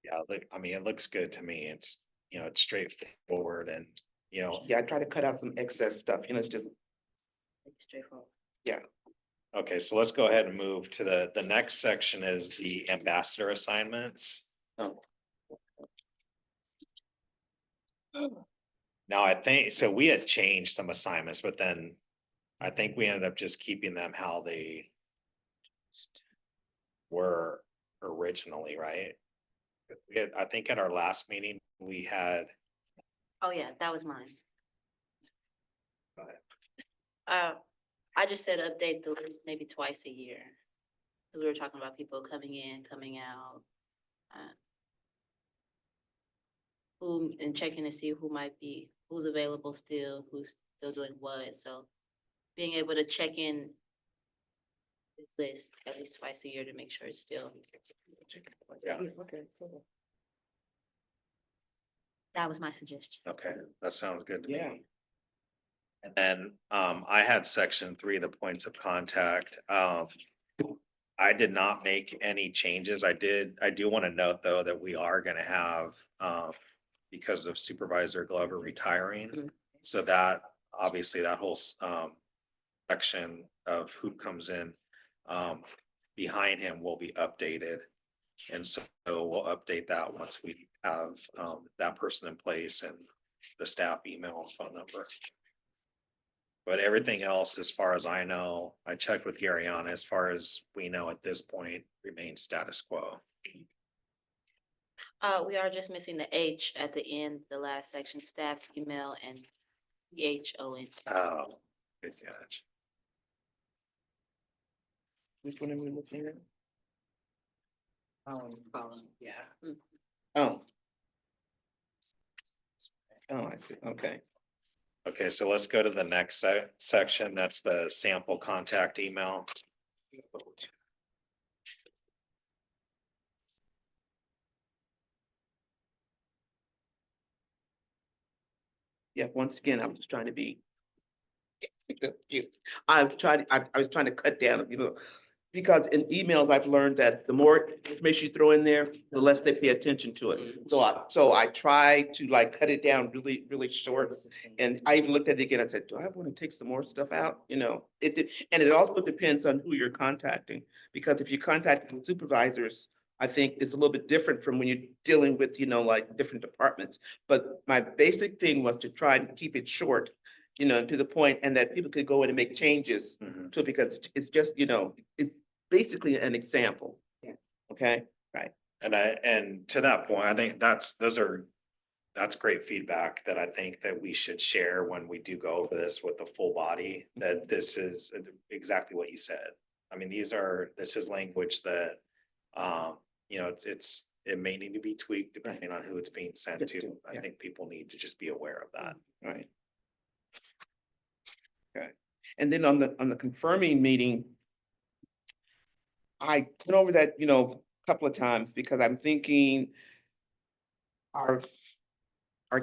Yeah, I mean, it looks good to me. It's, it's straightforward and, Yeah, I try to cut out some excess stuff, it's just, Straightforward. okay, so let's go ahead and move to the next section is the ambassador assignments. oh, Now, I think, so we had changed some assignments, but then I think we ended up just keeping them how they were originally, right? I think at our last meeting, we had, Oh, yeah, that was mine. Go ahead. I just said update the list maybe twice a year. Cause we were talking about people coming in, coming out. And checking to see who's available still, who's still doing what, so being able to check in this list at least twice a year to make sure it's still. Yeah. okay, cool. That was my suggestion. Okay, that sounds good to me. Yeah. And then I had section 3, the points of contact. I did not make any changes. I do want to note though that we are going to have because of Supervisor Glover retiring. Mhm. So that obviously that whole section of who comes in behind him will be updated. And so we'll update that once we have that person in place and the staff email and phone number. But everything else, as far as I know, I checked with Garyana, as far as we know at this point, remains status quo. We are just missing the H at the end, the last section, staff's email and HON. Oh, good catch. Which one are we looking at? Yeah. Oh. Oh, I see, okay. Okay, so let's go to the next section. That's the sample contact email. Yeah, once again, I'm just trying to be. I was trying to cut down, because in emails, I've learned that the more information you throw in there, the less they pay attention to it. So I try to like cut it down really, really short. And I even looked at it again, I said, do I want to take some more stuff out? And it also depends on who you're contacting, because if you're contacting supervisors, I think it's a little bit different from when you're dealing with, like different departments. But my basic thing was to try to keep it short, to the point, and that people could go in and make changes Mhm. to it, because it's just, it's basically an example. Yeah. Okay, right. And to that point, I think that's great feedback that I think that we should share when we do go over this with the full body, that this is exactly what you said. I mean, this is language that, you know, it may need to be tweaked depending on who it's being sent Good to. too, I yeah. think people need to just be aware of that. Right. Okay, and then on the confirming meeting, I went over that, you know, a couple of times because I'm thinking our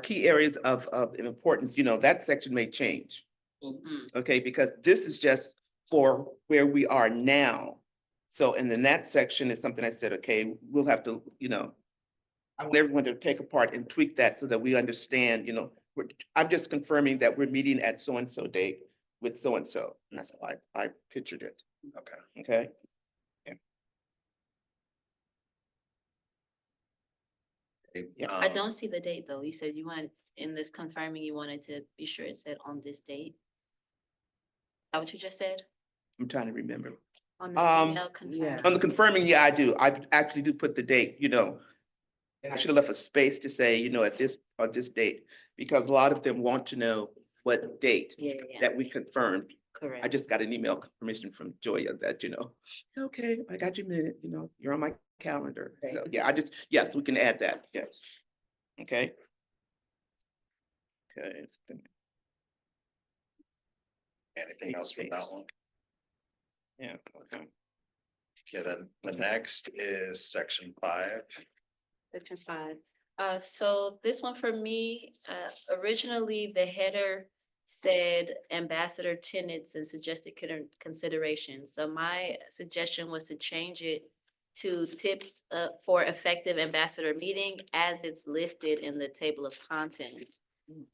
key areas of importance, you know, that section may change. Mm. Okay, because this is just for where we are now. So, and then that section is something I said, okay, we'll have to, you know, I want everyone to take apart and tweak that so that we understand, you know, I'm just confirming that we're meeting at so-and-so date with so-and-so. That's how I pictured it. Okay. Okay. Yeah. I don't see the date though. You said you want, in this confirming, you wanted to be sure it said on this date. Is that what you just said? I'm trying to remember. On the email yeah. confirming? On the confirming, yeah, I do. I actually do put the date, you know. And I should have left a space to say, you know, on this date, because a lot of them want to know what date Yeah, yeah, that we confirmed. I correct. just got an email confirmation from Joya that, you know, okay, I got your minute, you know, you're on my calendar. So, Right. yeah, yes, we can add that, yes. Okay. Okay. Anything else from that one? Yeah, okay. Yeah, then the next is section 5. Section 5. So this one for me, originally the header said ambassador tenets and suggested considerations. So my suggestion was to change it to tips for effective ambassador meeting as it's listed in the table of contents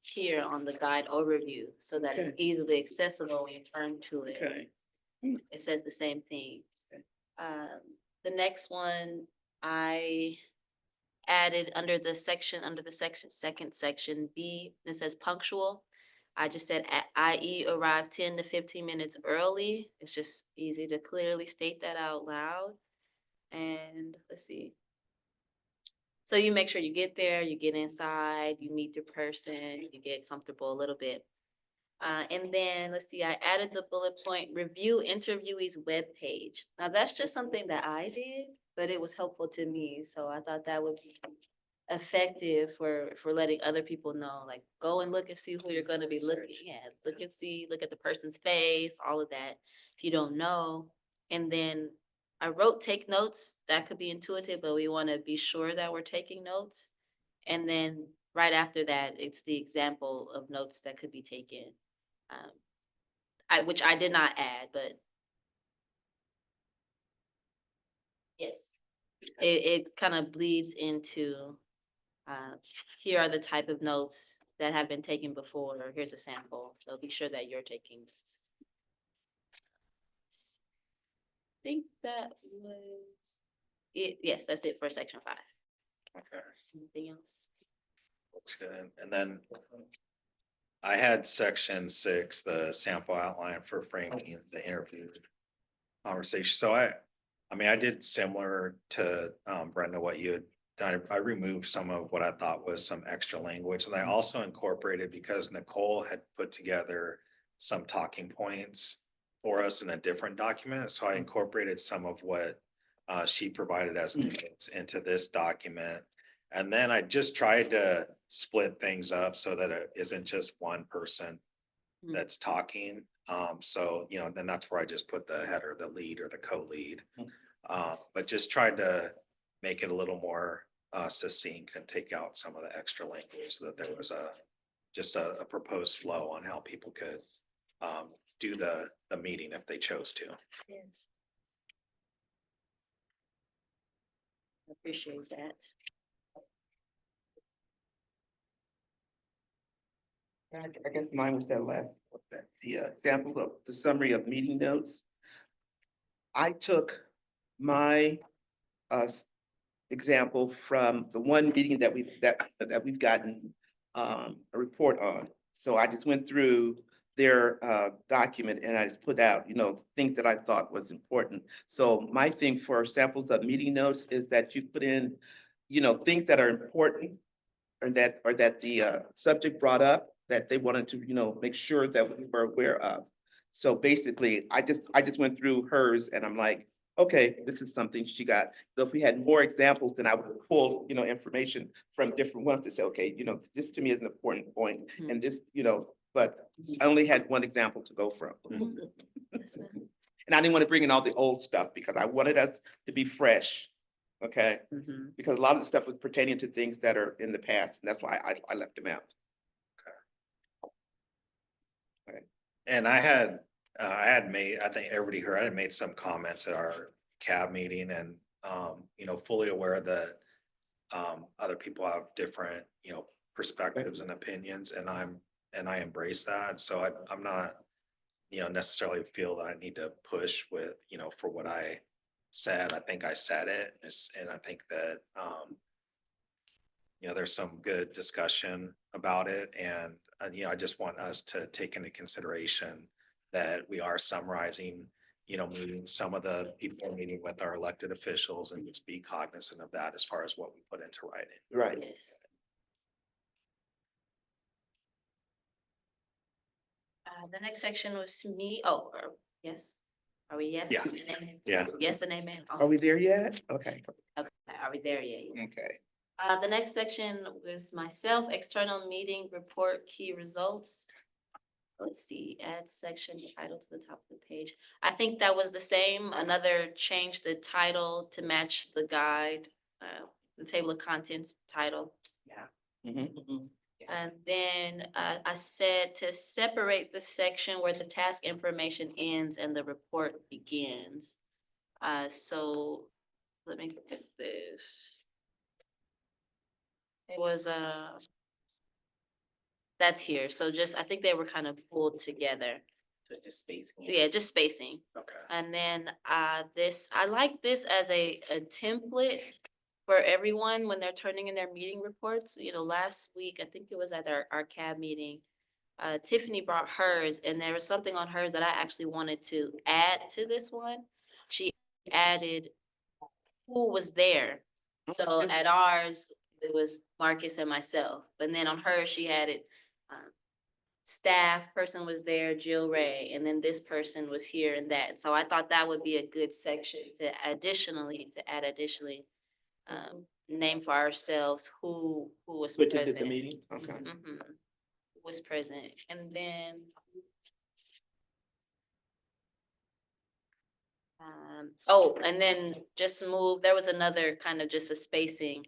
here on the guide overview, so that it's Okay. easily accessible when you turn to it. Okay. It says the same thing. The next one, I added under the second section B, it says punctual. I just said, i.e. arrive 10 to 15 minutes early. It's just easy to clearly state that out loud. And let's see. So you make sure you get there, you get inside, you meet the person, you get comfortable a little bit. And then let's see, I added the bullet point, review interviewee's webpage. Now that's just something that I did, but it was helpful to me. So I thought that would be effective for letting other people know, like go and look and see who you're going to be looking at. Look and see, look at the person's face, all of that, if you don't know. And then I wrote take notes. That could be intuitive, but we want to be sure that we're taking notes. And then right after that, it's the example of notes that could be taken. Which I did not add, but yes, it kind of bleeds into, here are the type of notes that have been taken before, or here's a sample. So be sure that you're taking notes. I think that was it. Yes, that's it for section 5. Okay. Anything else? Looks good. And then I had section 6, the sample outline for framing the interview conversation. So I mean, I did similar to Brenda, what you had done. I removed some of what I thought was some extra language, and I also incorporated, because Nicole had put together some talking points for us in a different document. So I incorporated some of what she provided as notes into this document. And then I just tried to split things up so that it isn't just one person that's talking. So, you know, then that's where I just put the header, the lead or the co-lead. But just tried to make it a little more succinct and take out some of the extra language so that there was just a proposed flow on how people could do the meeting if they chose to. Yes. I appreciate that. I guess mine was that last, the example of the summary of meeting notes. I took my example from the one meeting that we've gotten a report on. So I just went through their document and I just put out, things that I thought was important. So my thing for samples of meeting notes is that you put in, things that are important or that the subject brought up that they wanted to, make sure that we were aware of. So basically, I just went through hers and I'm like, okay, this is something she got. So if we had more examples, then I would pull, information from different ones to say, okay, this to me is an important point, and this, but I only had one example to go from. That's good. And I didn't want to bring in all the old stuff because I wanted us to be fresh. Okay, because a lot of the stuff was pertaining to things that are in the past, and that's why I left them out. And I had made, I think everybody heard, I had made some comments at our CAB meeting and, fully aware that other people have different, perspectives and opinions, and I embrace that. So I'm not, necessarily feel that I need to push with, for what I said. I think I said it, and I think that, there's some good discussion about it, and, I just want us to take into consideration that we are summarizing, meeting, some of the people are meeting with our elected officials, and just be cognizant of that as far as what we put into writing. Right. Yes. The next section was me. Oh, yes. Are we yes? Yeah. Amen? Yeah. Yes and amen. Are we there yet? Okay. Okay, are we there yet? Okay. The next section was myself, external meeting report, key results. Let's see, add section title to the top of the page. I think that was the same, another change the title to match the guide, the table of contents title. Mhm. And then I said to separate the section where the task information ends and the report begins. So let me look at this. It was that's here. So just, I think they were kind of pulled together. So just spacing. Yeah, just spacing. Okay. And then this, I like this as a template for everyone when they're turning in their meeting reports. Last week, I think it was at our CAB meeting, Tiffany brought hers, and there was something on hers that I actually wanted to add to this one. She added who was there. So at ours, it was Marcus and myself, but then on hers, she added staff person was there, Jill Ray, and then this person was here and that. So I thought that would be a good section to add additionally, name for ourselves who was Switch it to present. the meeting. Okay. Mhm. Who was present, and then and then just move. There was another kind of just a spacing.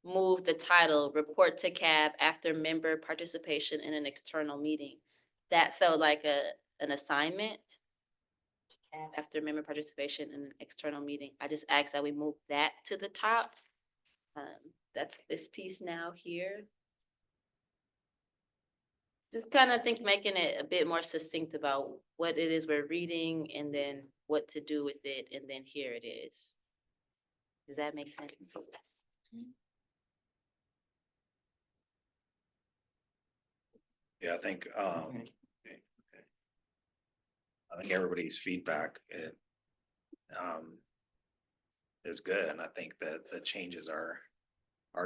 Move the title report to CAB after member participation in an external meeting. That felt like an assignment. After member participation in an external meeting, I just asked that we move that to the top. That's this piece now here. Just kind of think making it a bit more succinct about what it is we're reading and then what to do with it, and then here it is. Does that make sense? Yeah, I think, Okay. I think everybody's feedback, is good, and I think that the changes are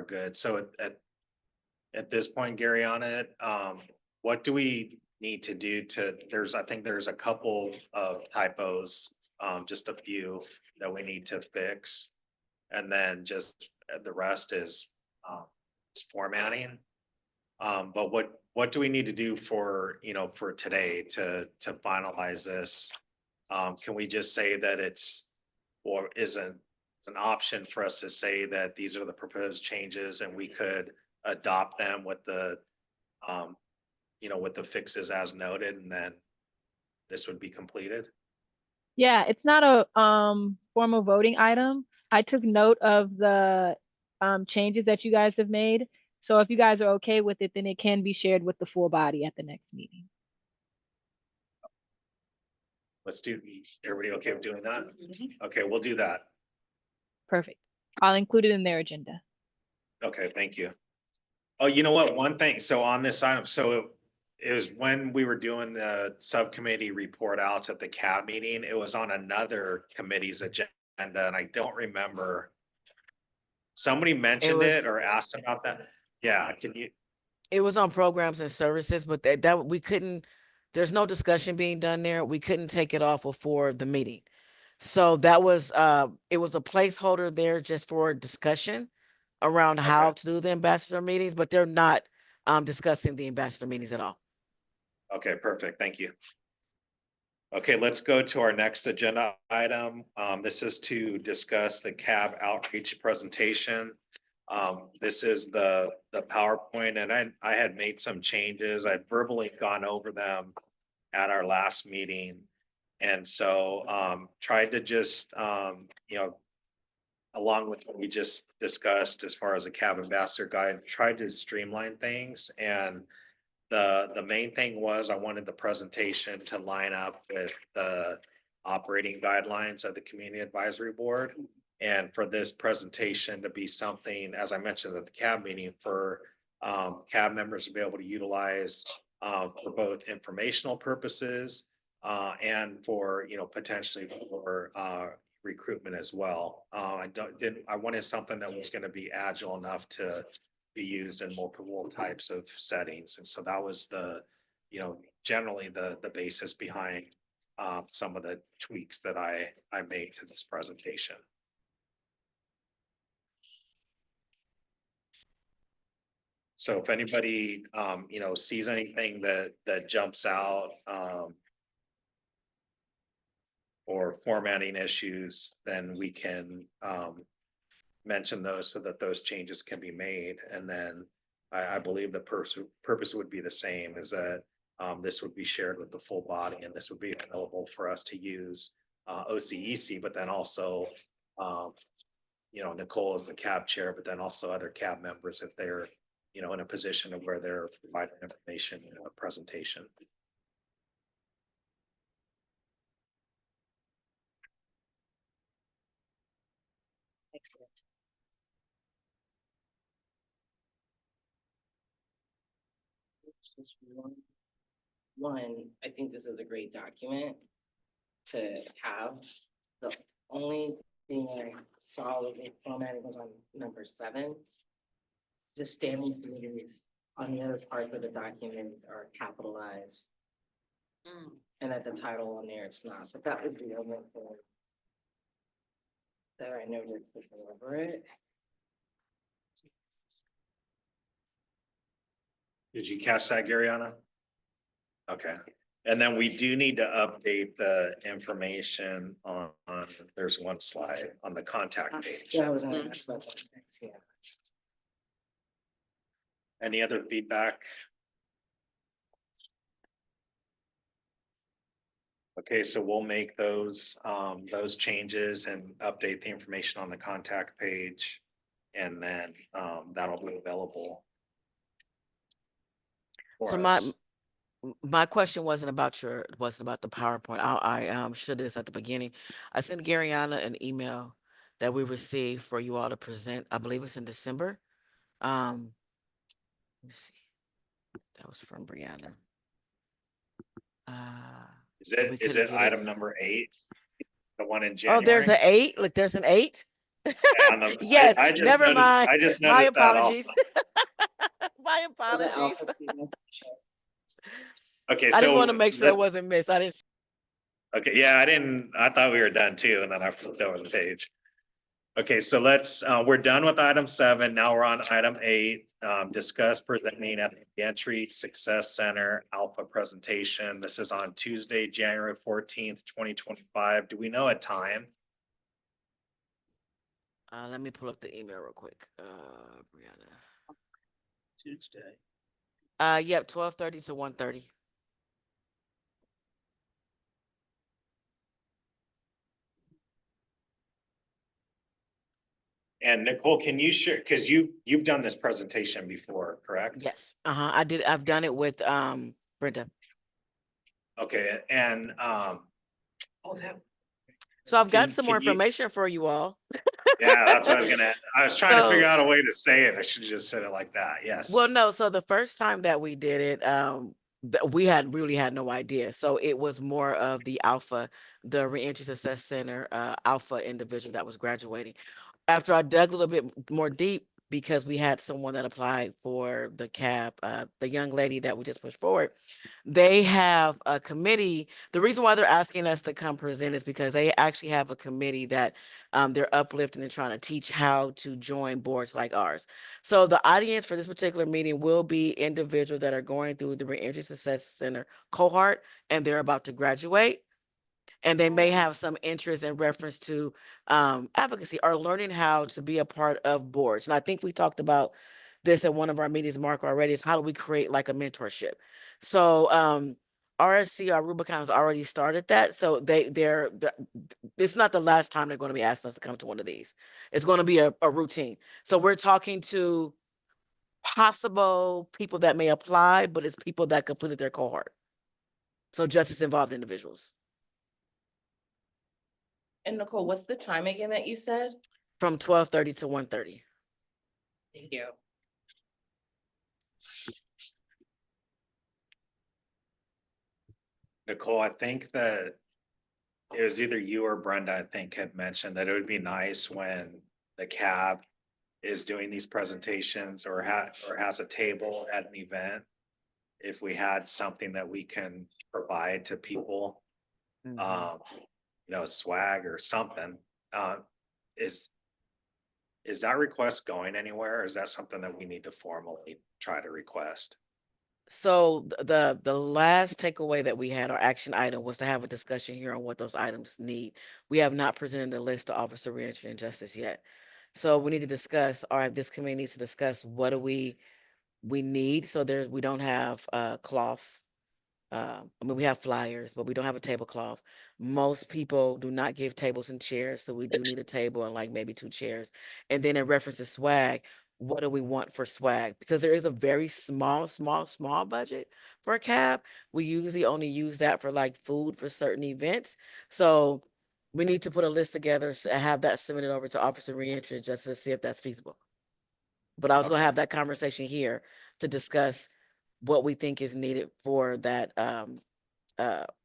good. So at this point, Gary, on it, what do we need to do I think there's a couple of typos, just a few that we need to fix. And then just the rest is, formatting. But what do we need to do for today to finalize this? Can we just say that or isn't an option for us to say that these are the proposed changes and we could adopt them with the, with the fixes as noted, and then this would be completed? Yeah, it's not a formal voting item. I took note of the changes that you guys have made. So if you guys are okay with it, then it can be shared with the full body at the next meeting. Everybody okay with doing that? Okay, we'll do that. Perfect. I'll include it in their agenda. Okay, thank you. Oh, you know what? One thing, so on this item, so it was when we were doing the subcommittee report outs at the CAB meeting. It was on another committee's agenda, and I don't remember. Somebody mentioned it was- or asked about that. Yeah, can you, It was on programs and services, but that we couldn't, there's no discussion being done there. We couldn't take it off before the meeting. So that was, it was a placeholder there just for discussion around how to do the ambassador meetings, but they're not discussing the ambassador meetings at all. okay, perfect, thank you. Okay, let's go to our next agenda item. This is to discuss the CAB outreach presentation. This is the PowerPoint, and I had made some changes. I'd verbally gone over them at our last meeting. And so, tried to just, you know, along with what we just discussed as far as a CAB ambassador guide, tried to streamline things. And the main thing was I wanted the presentation to line up with the operating guidelines of the Community Advisory Board. And for this presentation to be something, as I mentioned at the CAB meeting, for CAB members to be able to utilize for both informational purposes and for, you know, potentially for recruitment as well. I wanted something that was going to be agile enough to be used in multiple types of settings. And so that was the, you know, generally the basis behind some of the tweaks that I made to this presentation. So if anybody, you know, sees anything that jumps out or formatting issues, then we can mention those so that those changes can be made. And then I believe the purpose would be the same, is that this would be shared with the full body, and this would be available for us to use OCEC, but then also, you know, Nicole is the CAB chair, but then also other CAB members if they're, you know, in a position of where they're providing information in a presentation. Excellent. Just one, I think this is a great document to have. The only thing I saw was a formatting was on number 7. Just standing committees on the other part of the document are capitalized. And at the title on there, it's not, but that was the only thing that I noted over it. Did you catch that, Garyana? Okay. And then we do need to update the information on there's one slide on the contact page. Yeah, I was gonna ask about that next, yeah. Any other feedback? Okay, so we'll make those changes and update the information on the contact page. And then that'll be available. for So us. my question wasn't about the PowerPoint. I should have this at the beginning. I sent Garyana an email that we received for you all to present. I believe it's in December. Let me see. That was from Brianna. Is and we it couldn't get it. item number 8? The one in Oh, January? there's an 8. Look, there's an 8. Yeah, Yes, I just never noticed, mind. I just My noticed that apologies. also. My The apologies. alpha female. Okay, I just want to so make sure it wasn't missed. I didn't. okay, yeah, I thought we were done too, and then I flipped over the page. Okay, so let's, we're done with item 7. Now we're on item 8, discuss presenting at the Entry Success Center Alpha presentation. This is on Tuesday, January 14th, 2025. Do we know a time? Let me pull up the email real quick. Brianna. Tuesday. Yep, 12:30 to 1:30. And Nicole, can you share, because you've done this presentation before, correct? Yes. I did. I've done it with Brenda. Okay, and oh, that, So I've got Can- some more can you- information for you all. yeah, that's what I was gonna, I was trying to figure So- out a way to say it. I should have just said it like that. Yes. Well, no. So the first time that we did it, we really had no idea. So it was more of the Alpha, the Reentry Success Center, Alpha individual that was graduating. After I dug a little bit more deep, because we had someone that applied for the CAB, the young lady that we just pushed forward, they have a committee. The reason why they're asking us to come present is because they actually have a committee that they're uplifting and trying to teach how to join boards like ours. So the audience for this particular meeting will be individuals that are going through the Reentry Success Center cohort and they're about to graduate. And they may have some interest in reference to advocacy or learning how to be a part of boards. And I think we talked about this at one of our meetings, Mark, already, is how do we create like a mentorship? So RSC, our Rubicon, has already started that. So they're it's not the last time they're going to be asking us to come to one of these. It's going to be a routine. So we're talking to possible people that may apply, but it's people that completed their cohort. So justice involved individuals. And Nicole, what's the time again that you said? From 12:30 to 1:30. Thank you. Nicole, I think that it was either you or Brenda, I think, had mentioned that it would be nice when the CAB is doing these presentations or has a table at an event. If we had something that we can provide to people, you know, swag or something, is that request going anywhere? Or is that something that we need to formally try to request? So the last takeaway that we had, our action item, was to have a discussion here on what those items need. We have not presented a list to Officer of Reentry and Justice yet. So we need to discuss, or this committee needs to discuss, what do we need. So we don't have cloth. I mean, we have flyers, but we don't have a tablecloth. Most people do not give tables and chairs, so we do need a table and like maybe 2 chairs. And then in reference to swag, what do we want for swag? Because there is a very small budget for a cab. We usually only use that for like food for certain events. So we need to put a list together, have that submitted over to Officer Reentry just to see if that's feasible. But I was gonna have that conversation here to discuss what we think is needed for that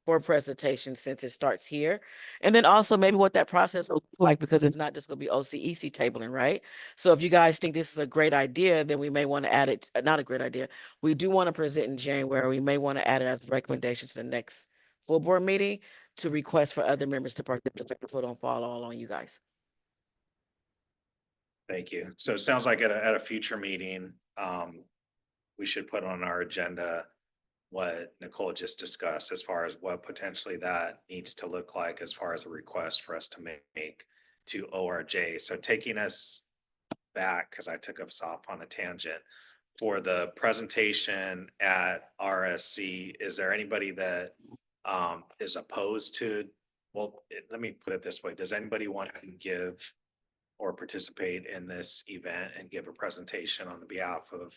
for presentation, since it starts here. And then also maybe what that process will look like, because it's not just gonna be OCEC tabling, right? So if you guys think this is a great idea, then we may want to add it, not a great idea. We do want to present in January. We may want to add it as a recommendation to the next full board meeting to request for other members to participate, so don't fall all on you guys. Thank you. So it sounds like at a future meeting, we should put on our agenda what Nicole just discussed as far as what potentially that needs to look like as far as a request for us to make to ORJ. So taking us back, because I took us off on a tangent, for the presentation at RSC, is there anybody that is opposed to, well, let me put it this way. Does anybody want to give or participate in this event and give a presentation on the behalf of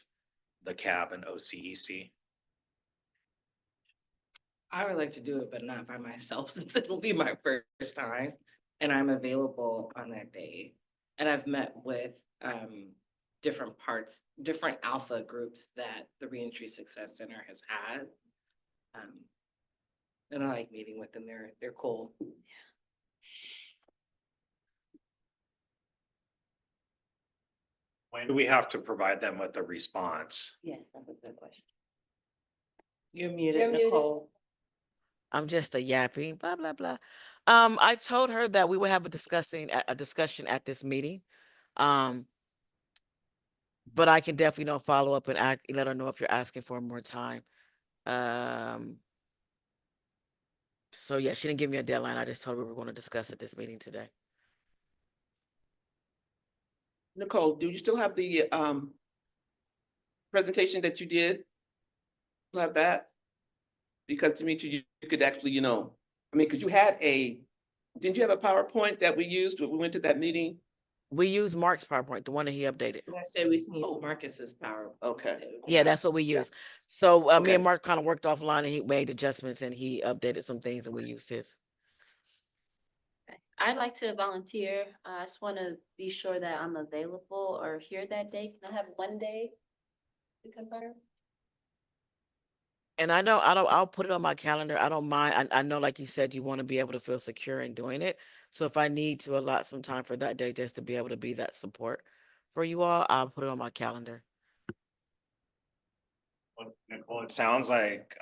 the CAB and OCEC? I would like to do it, but not by myself, since it'll be my first time and I'm available on that day. And I've met with different alpha groups that the Reentry Success Center has had. And I like meeting with them. They're cool. When do we have to provide them with a response? Yes, that's a good question. You're muted, You're muted. Nicole. I'm just a yapping, blah, blah, blah. I told her that we would have a discussion at this meeting. But I can definitely, follow up and let her know if you're asking for more time. So yeah, she didn't give me a deadline. I just told her we were going to discuss at this meeting today. Nicole, do you still have the presentation that you did? Still have that? Because to me, you could actually, I mean, because didn't you have a PowerPoint that we used when we went to that meeting? We use Mark's PowerPoint, the one that he updated. And I say we can use Oh. Marcus's power. Okay. Yeah, that's what we Yeah. use. So me Okay. and Mark kind of worked offline and he made adjustments and he updated some things and we used his. Okay. I'd like to volunteer. I just want to be sure that I'm available or here that day. Can I have one day to confirm? And I'll put it on my calendar. I don't mind. I know, like you said, you want to be able to feel secure in doing it. So if I need to allot some time for that day just to be able to be that support for you all, I'll put it on my calendar. Nicole, it sounds like,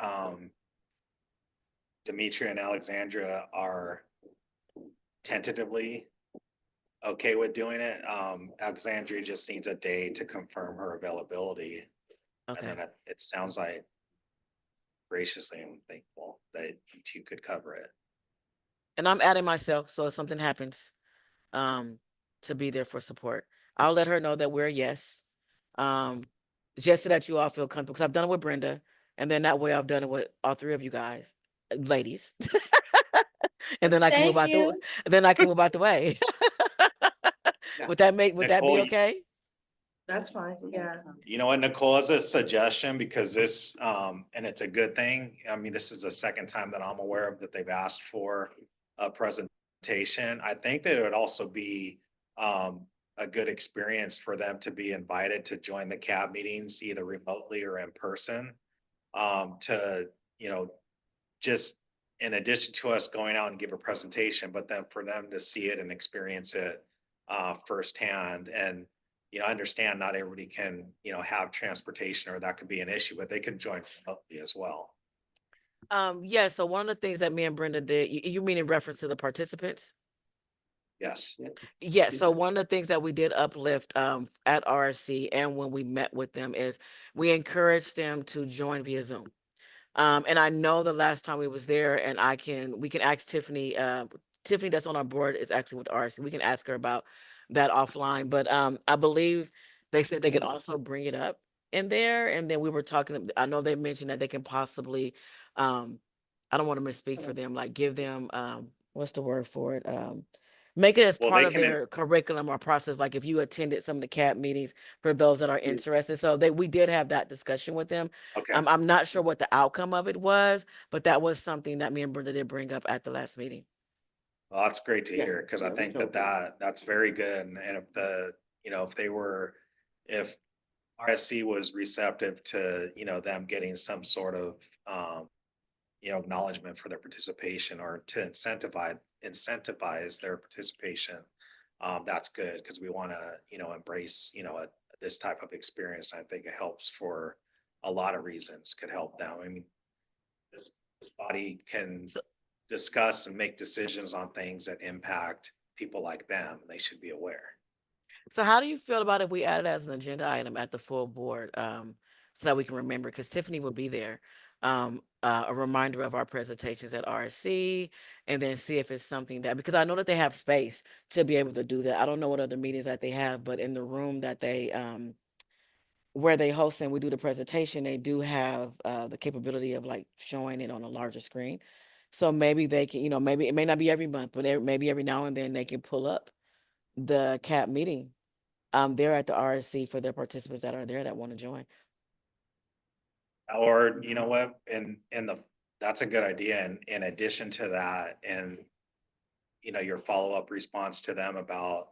Demetria and Alexandra are tentatively okay with doing it. Alexandria just needs a day to confirm her availability. And Okay. then it sounds like graciously and thankful that you two could cover it. And I'm adding myself, so if something happens, to be there for support. I'll let her know that we're a yes. Just so that you all feel comfortable, because I've done it with Brenda, and then that way I've done it with all three of you guys, ladies. And then I can move Thank out the, you. then I can move out the way. Yeah. Would that be Nicole, okay? That's fine, yeah. You know what, Nicole, as a suggestion, because this, and it's a good thing. I mean, this is the second time that I'm aware of that they've asked for a presentation. I think that it would also be, a good experience for them to be invited to join the CAB meetings, either remotely or in person. To, you know, just in addition to us going out and give a presentation, but then for them to see it and experience it firsthand. And I understand not everybody can, have transportation, or that could be an issue, but they can join remotely as well. Yeah, so one of the things that me and Brenda did, you mean in reference to the participants? Yes. Yeah, so one of the things that we did uplift at RSC and when we met with them is we encouraged them to join via Zoom. And I know the last time we was there, and we can ask Tiffany, Tiffany that's on our board is actually with RSC. We can ask her about that offline, but I believe they said they could also bring it up in there. And then we were talking, I know they mentioned that they can possibly, I don't want to misspeak for them, like give them, what's the word for it? Make it as Well, part they of can, their curriculum or process, like if you attended some of the CAB meetings for those that are interested. So we did have that discussion with them. okay. I'm not sure what the outcome of it was, but that was something that me and Brenda did bring up at the last meeting. Well, that's great to Yeah, hear, because yeah, I we think told that's very good. And if if RSC was receptive to, them getting some sort of, acknowledgement for their participation, or to incentivize their participation, that's good, because we want to, embrace, this type of experience. I think it helps for a lot of reasons, could help them. I mean, this body can So- discuss and make decisions on things that impact people like them. They should be aware. So how do you feel about if we add it as an agenda item at the full board, so that we can remember, because Tiffany will be there, a reminder of our presentations at RSC, and then see if it's something that, because I know that they have space to be able to do that. I don't know what other meetings that they have, but in the room that they, where they host and we do the presentation, they do have the capability of like showing it on a larger screen. So maybe they can, maybe it may not be every month, but maybe every now and then they can pull up the CAP meeting. They're at the RSC for their participants that are there that want to join. Or, you know what, that's a good idea. And in addition to that, and your follow-up response to them about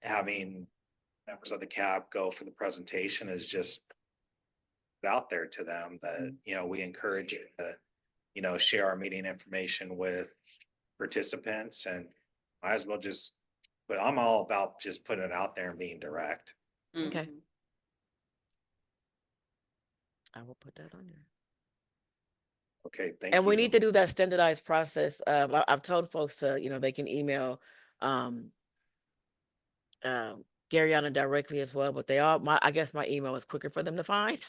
having members of the CAB go for the presentation is just out there to them that, we encourage you to, share our meeting information with participants, and might as well just, but I'm all about just putting it out there and being direct. Okay. Mhm. I will put that on there. Okay, thank And you. we need to do that standardized process. I've told folks to, they can email Garyana directly as well, but I guess my email is quicker for them to find.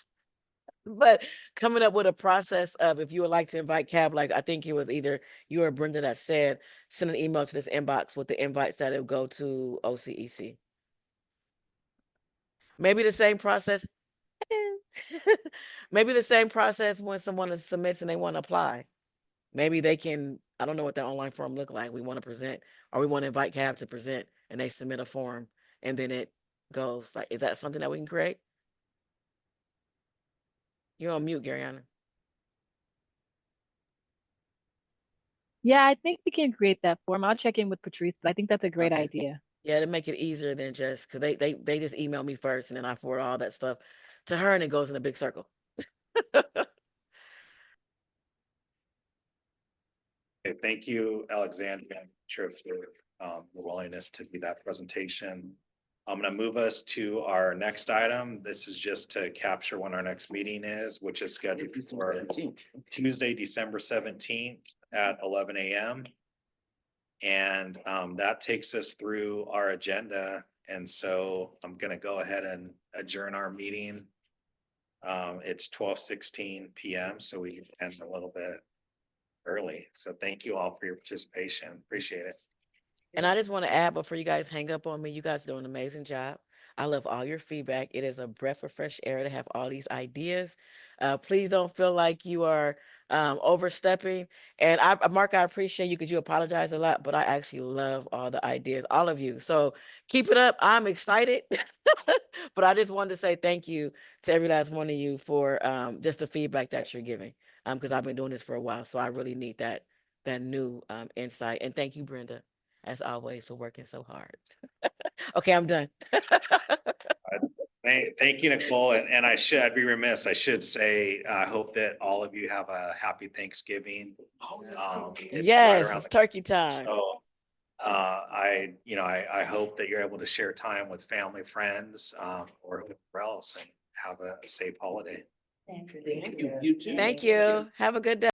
But coming up with a process of, if you would like to invite CAB, like I think it was either you or Brenda that said, send an email to this inbox with the invites that will go to OCEC. Maybe the same process. Maybe the same process when someone submits and they want to apply. Maybe they can, I don't know what that online form look like. We want to present, or we want to invite CAB to present, and they submit a form, and then it goes like, is that something that we can create? You're on mute, Garyana. Yeah, I think we can create that form. I'll check in with Patrice, but I think that's a great Okay. idea. Yeah, to make it easier than just, because they just email me first, and then I forward all that stuff to her, and it goes in a big circle. Okay, thank you, Alexandria, and Chair, for the willingness to do that presentation. I'm gonna move us to our next item. This is just to capture when our next meeting is, which is scheduled for Tuesday, December 17th at 11 a.m. And that takes us through our agenda. And so I'm gonna go ahead and adjourn our meeting. It's 12:16 p.m., so we end a little bit early. So thank you all for your participation. Appreciate it. And I just want to add before you guys hang up on me, you guys do an amazing job. I love all your feedback. It is a breath of fresh air to have all these ideas. Please don't feel like you are overstepping. And Mark, I appreciate you because you apologize a lot, but I actually love all the ideas, all of you. So keep it up. I'm excited. But I just wanted to say thank you to every last one of you for just the feedback that you're giving. Because I've been doing this for a while, so I really need that new insight. And thank you, Brenda, as always, for working so hard. Okay, I'm done. Thank you, Nicole. And I'd be remiss. I should say, I hope that all of you have a happy Thanksgiving. It's right Yes, around it's the turkey time. So, I hope that you're able to share time with family, friends, or whoever else and have a safe holiday. Thank you. You too. Thank you. Have a good day.